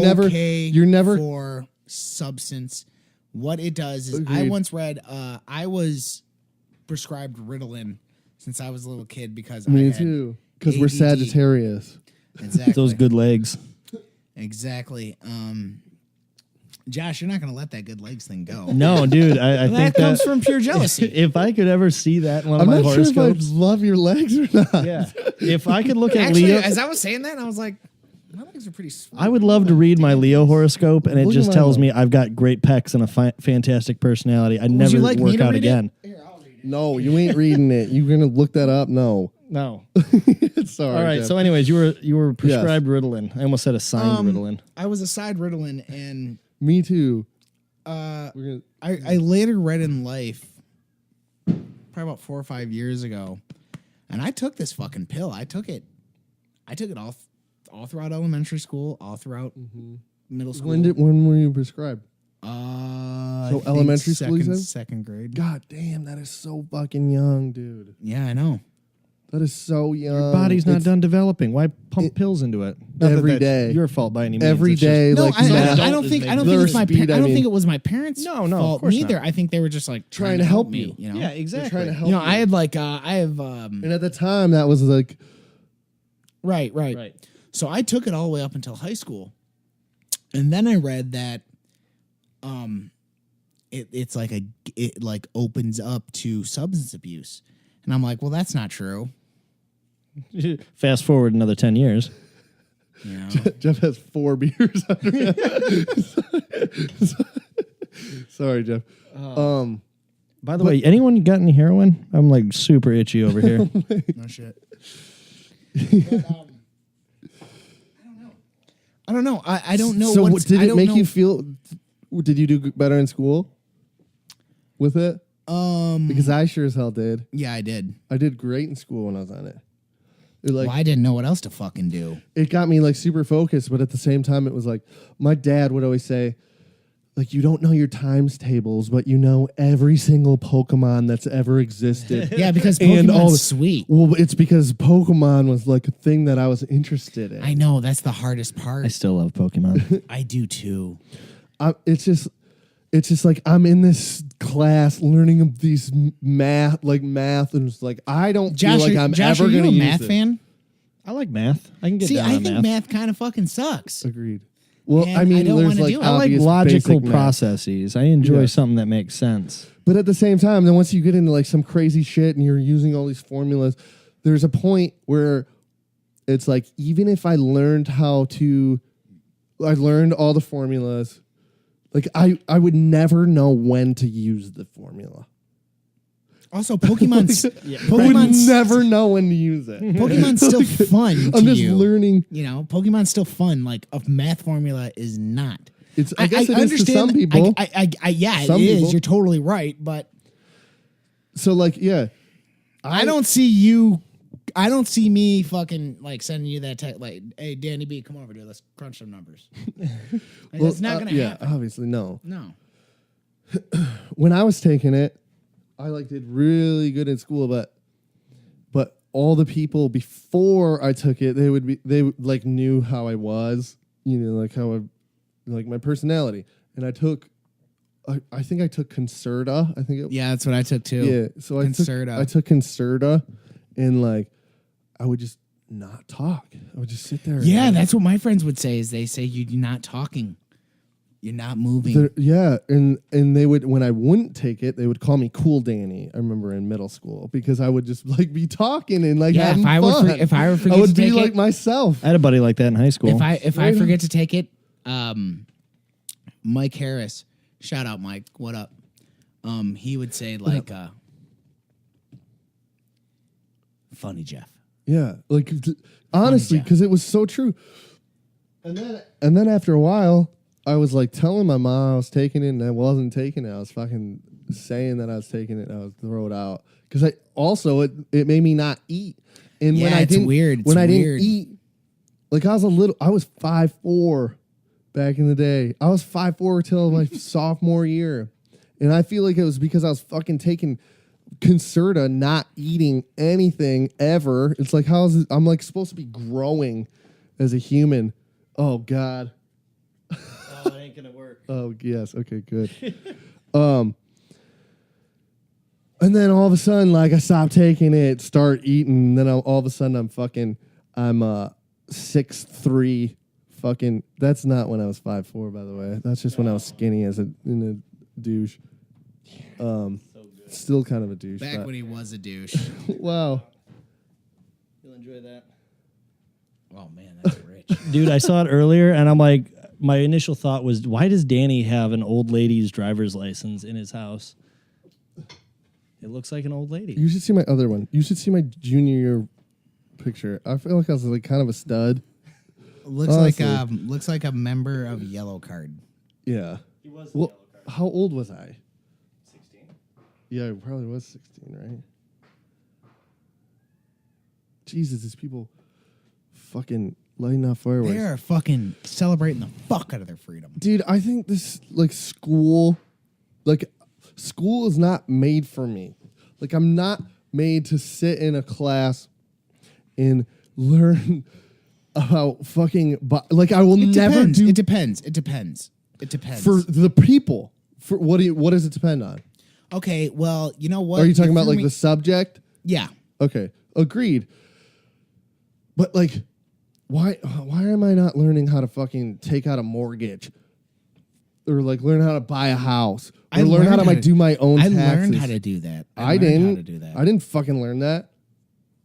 never for substance. What it does is, I Agreed. once read, I was prescribed Ritalin since I was a little kid because I Me had too, because we're ADD. Sagittarius. Exactly. Those good legs. Exactly. Josh, you're not going to let that good legs thing go. No, dude, I think That comes from pure jealousy. If I could ever see that in one of I'm my not sure if I horoscopes, love your legs or not. yeah. If I could look at Actually, Leo, as I was saying that, I was like, my legs are pretty sweet. I would love to read my Leo horoscope, and it Look at just mine, tells though. me I've got great pecs and a fantastic personality. I'd never you like me work to out read it? again. Here, I'll read it. No, you ain't reading it. You're gonna look that up. No. No. Sorry. All right. Jeff. So, anyways, you were prescribed Ritalin. I almost said assigned Ritalin. I was assigned Ritalin, and Me too. I later read in life, probably about 4 or 5 years ago, and I took this fucking pill. I took it all throughout elementary school, all throughout middle school. When were you prescribed? I So think elementary school, you said? second grade. God damn, that is so fucking young, dude. Yeah, I know. That is so young. Your body's not It's done developing. Why pump pills into it? Not every that that's day. your fault by any means. Every It's just- day, No, like I math. don't think Their it's my speed, I I don't mean. think it was my parents' No, of fault course neither. not. I think they were just like Trying to help you. You know? Yeah, They're exactly. trying to help You know, you. I had like I have And at the time, that was like, right. Right. So I took it all the way up until high school, and then I read that, it's like it like opens up to substance abuse, and I'm like, well, that's not true. Fast forward another 10 years. You know? Jeff has 4 beers under him. Sorry, Jeff. By the way, anyone got any heroin? I'm like super itchy over here. No shit. But, I don't know. I don't know. So what's, did I it don't make know. you feel? Did you do better in school with it? Because I sure as hell did. Yeah, I did. I did great in school when I was on it. It like Well, I didn't know what else to fucking do. it got me like super focused, but at the same time, it was like my dad would always say, like, you don't know your times tables, but you know every single Pokemon that's ever existed. Yeah, because And Pokemon's all the- sweet. Well, it's because Pokemon was like a thing that I was interested in. I know that's the hardest part. I still love Pokemon. I do too. It's just like I'm in this class learning these math, and it's like I don't Josh, feel like I'm Josh, ever are you going to a use math it. fan? I like math. I can get See, down I on think math. math kind of fucking sucks. Agreed. Well, And I mean, I don't there's wanna like do it. I like obvious logical basic math. processes. I enjoy Yeah. something that makes sense. But at the same time, then once you get into like some crazy shit and you're using all these formulas, there's a point where it's like, even if I learned all the formulas, like I would never know when to use the formula. Also, Pokemon's I would Pokemon's never know when to use it. Pokemon's still fun to I'm just you. learning. You know, Pokemon's still fun. Like a math formula is not. I guess it is to some people. Yeah, Some it is. people. You're totally right, but So like, yeah, I don't see you. I don't see me fucking like sending you that text like, "Hey, Danny B, come over, dude. Let's crunch some numbers." Like, that's not gonna happen. Obviously, no. No. When I was taking it, I like did really good in school, but all the people before I took it, they like knew how I was, like how I, like my personality, and I think I took Concerta. Yeah, that's what I took too. Yeah, so Concerta. I took Concerta, and like I would just not talk. I would just sit there. Yeah, that's what my friends would say. Is they say you're not talking, you're not moving. Yeah, and they would, when I wouldn't take it, they would call me Cool Danny. I remember in middle school because I would just like be talking and like having fun. If I were forget I would to be take like it, myself. I had a buddy like that in high school. if I forget to take it, Mike Harris, shout out Mike, what up? He would say like, "Funny Jeff." Yeah, like honestly, because it was so true. And then after a while, I was like telling my mom I was taking it, and I wasn't taking it. I was fucking saying that I was taking it, and I would throw it out because it made me not eat. And Yeah, when I it's didn't, weird. when It's I weird. didn't eat, like I was 5'4" back in the day. I was 5'4" till my sophomore year, and I feel like it was because I was fucking taking Concerta, not eating anything ever. It's like I'm like supposed to be growing as a human. Oh God. Oh, it ain't gonna work. Oh yes. Okay. Good. And then all of a sudden, like I stopped taking it, start eating. And then all of a sudden, I'm 6'3". Fucking. That's not when I was 5'4", by the way. That's just when I was skinny in a douche. Still kind of a douche. Back when he was a douche. Wow. You'll enjoy that. Oh man, that's rich. Dude, I saw it earlier, and I'm like, my initial thought was, why does Danny have an old lady's driver's license in his house? It looks like an old lady. You should see my other one. You should see my junior year picture. I feel like I was like kind of a stud. Looks like a member of Yellow Card. Yeah. He was Well, how old was I? 16. Yeah, I probably was 16, right? Jesus, these people fucking lighting off fireworks. They're fucking celebrating the fuck out of their freedom. Dude, I think this school is not made for me. Like I'm not made to sit in a class and learn about fucking like I will never do. It depends. For the people. For what does it depend on? Okay, well, you know what? Are you talking about like the subject? Yeah. Okay, agreed. But like, why am I not learning how to fucking take out a mortgage, or like learn how to buy a house, or learn how to do my own taxes? I learned how to do that. I didn't fucking learn that.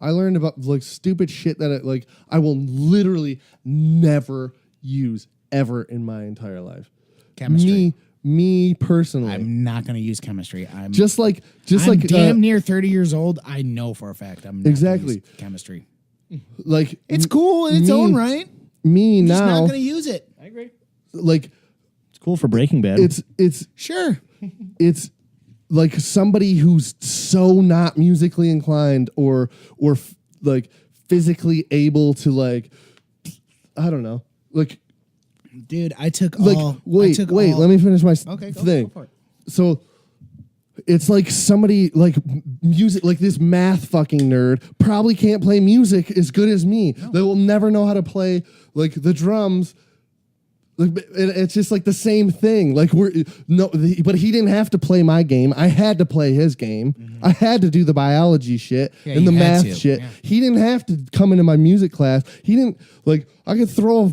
I learned about like stupid shit that I will literally never use ever in my entire life. Chemistry. Me personally. I'm not going to use chemistry. I'm damn near 30 years old. I know for a fact I'm not exactly gonna use chemistry. Like It's cool in its own right. Me I'm now, just not going to use it. I agree. like It's cool for Breaking Bad. it's Sure. it's like somebody who's so not musically inclined or like physically able to like, I don't know, like. Dude, I took Like, all. wait, let me finish my thing. Go for it. So it's like somebody like music, like this math fucking nerd probably can't play music as good as me. No. They will never know how to play like the drums. Like it's just like the same thing. Like but he didn't have to play my game. I had to play his game. Mm-hmm. I had to do the biology shit and the math shit. Yeah. He didn't have to come into my music class. He didn't I could throw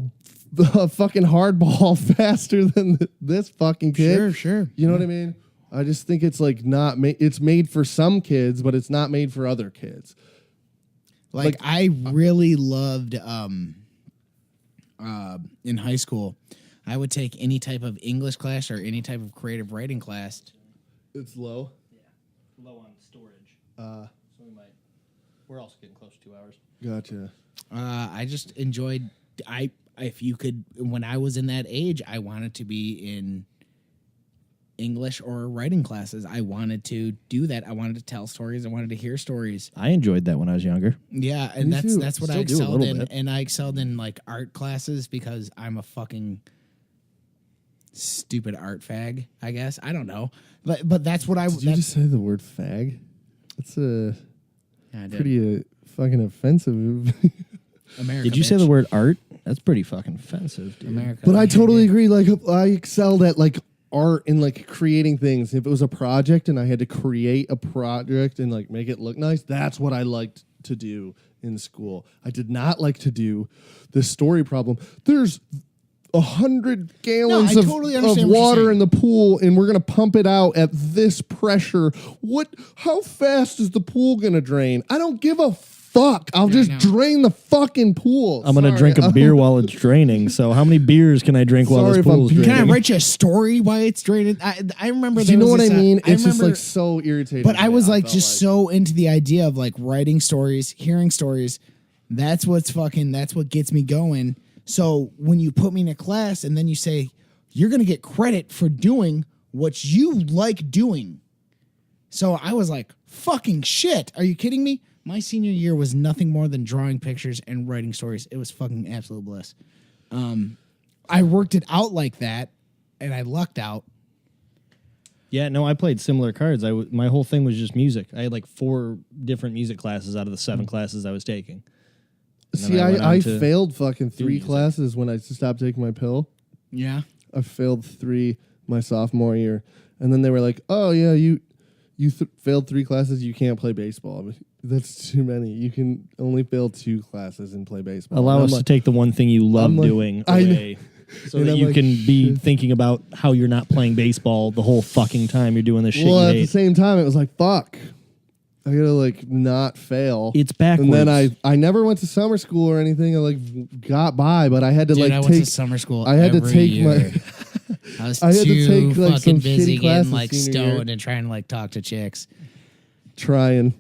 a fucking hardball faster than this fucking kid. Sure. You know what I mean? I just think it's like not it's made for some kids, but it's not made for other kids. Like I really loved in high school, I would take any type of English class or any type of creative writing class. It's low. Yeah, low on storage. So we're also getting close to 2 hours. Gotcha. I just enjoyed. If you could, when I was in that age, I wanted to be in English or writing classes. I wanted to do that. I wanted to tell stories. I wanted to hear stories. I enjoyed that when I was younger. Yeah, and Me too. that's what I Still do a excelled little in. bit. And I excelled in like art classes because I'm a fucking stupid art fag, I guess. I don't know. But that's what I Did you just say the word fag? That's a Yeah, I did. pretty fucking offensive. America. Did you say bitch. the word art? That's pretty fucking offensive, dude. America? But I Yeah, totally dude. agree. Like I excelled at like art and like creating things. If it was a project and I had to create a project and like make it look nice, that's what I liked to do in school. I did not like to do the story problem. There's 100 gallons I of totally understand what you're water saying. in the pool, and we're gonna pump it out at this pressure. How fast is the pool gonna drain? I don't give a fuck. I'll just know. drain the fucking pool. I'm going to Sorry. drink a beer while it's draining. So how many beers can I drink while Sorry this if I'm pool's puking. draining? Can I write you a story why it's draining? I remember. Do There you know was what I this, mean? I It's just remember- like so irritating. But to I me. was like felt just so into the idea of like writing stories, hearing stories. That's what gets me going. So when you put me in a class and then you say you're going to get credit for doing what you like doing. So I was like, fucking shit. Are you kidding me? My senior year was nothing more than drawing pictures and writing stories. It was fucking absolute bliss. I worked it out like that and I lucked out. Yeah, no, I played similar cards. My whole thing was just music. I had like 4 different music classes out of the 7 classes I was taking. And then See, I went on I to failed fucking 3 music. classes when I stopped taking my pill. Yeah. I failed 3 my sophomore year, and then they were like, "Oh yeah, you failed 3 classes. You can't play baseball. I mean, that's too many. You can only fail 2 classes and play baseball." Allow And us I'm to take the one thing you love I'm like- doing I know. away, so And that I'm you like, can be shit. thinking about how you're not playing baseball the whole fucking time you're doing this shit well, you at the hate. same time, it was like, "Fuck, I gotta like not fail." It's backwards. And then I never went to summer school or anything. I like got by, but I had to Dude, like I take. went to summer school. I had to every take year. my. I was I had to too take, like, some fucking busy shitty getting classes like senior year. stoned and trying to like talk to chicks. Trying.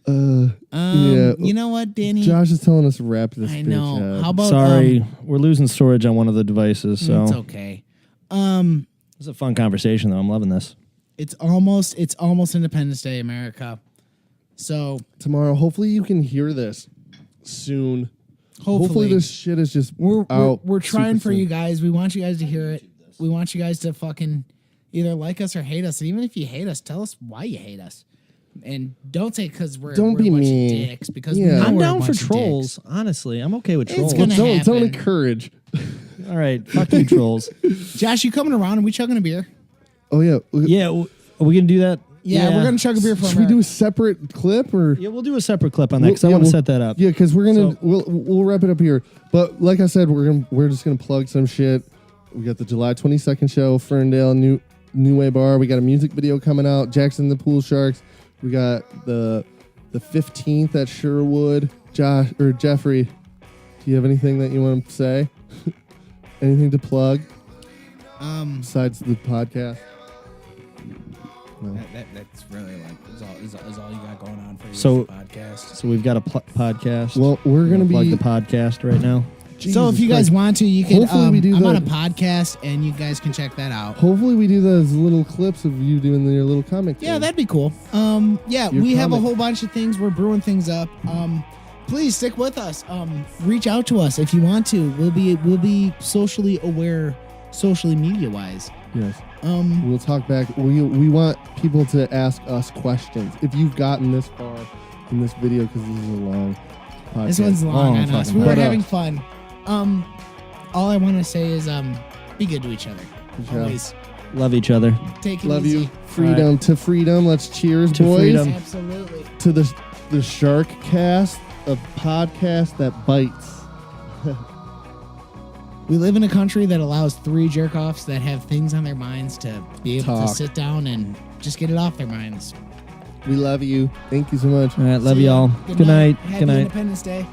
Yeah. You know what, Danny? Josh is telling us to wrap this. I bitch know. up. How about Sorry, we're losing storage on one of the devices, so it's okay. it's a fun conversation though. I'm loving this. It's almost Independence Day, America. So Tomorrow, hopefully you can hear this soon. Hopefully this shit is just out. we're trying super for soon. you guys. We want you guys to hear it. We want you guys to fucking either like us or hate us. And even if you hate us, tell us why you hate us. And don't say because we're Don't we're be a bunch mean. of dicks because Yeah. we know I'm we're a down for bunch of trolls. dicks. Honestly, I'm okay with It's trolls. gonna Don't happen. encourage. All right, fuck you, trolls. Josh, you coming around? Are we chugging a beer? Oh yeah. Yeah, are we gonna do that? Yeah, we're gonna chug a beer for Should we do America. a separate clip or? Yeah, we'll do a separate clip on that because I want to we'll- set that up. Yeah, because we're gonna So- we'll wrap it up here. But like I said, we're just gonna plug some shit. We got the July 22nd show, Ferndale New Way Bar. We got a music video coming out. Jackson the Pool Sharks. We got the 15th at Sherwood. Josh or Jeffrey, do you have anything that you want to say? Anything to plug besides the podcast? That's really like is all you got going on for your So- podcast. So we've got a podcast. Well, we're gonna plug be the podcast right now. So if you guys Jesus Christ. want to, you can. Hopefully we do I'm on a that. podcast, and you guys can check that out. Hopefully we do those little clips of you doing your little comic. Yeah, thing. that'd be cool. Yeah, Your we have a comic. whole bunch of things. We're brewing things up. Please stick with us. Reach out to us if you want to. We'll be socially aware, socially media wise. Yes. We'll talk back. We want people to ask us questions. If you've gotten this far in this video, because this is a long podcast. This one's long on us. fucking We were hell. having fun. All I want to say is be good to each other. Good job. Always Love each other. take it Love easy. you. Freedom to freedom. Let's cheers, To boys. freedom. Absolutely. To the Shark Cast, a podcast that bites. We live in a country that allows 3 jerk-offs that have things on their minds to be able Talk. to sit down and just get it off their minds. We love you. Thank you so much. All right, love See ya. y'all. Good night. Happy Good night. Independence Day.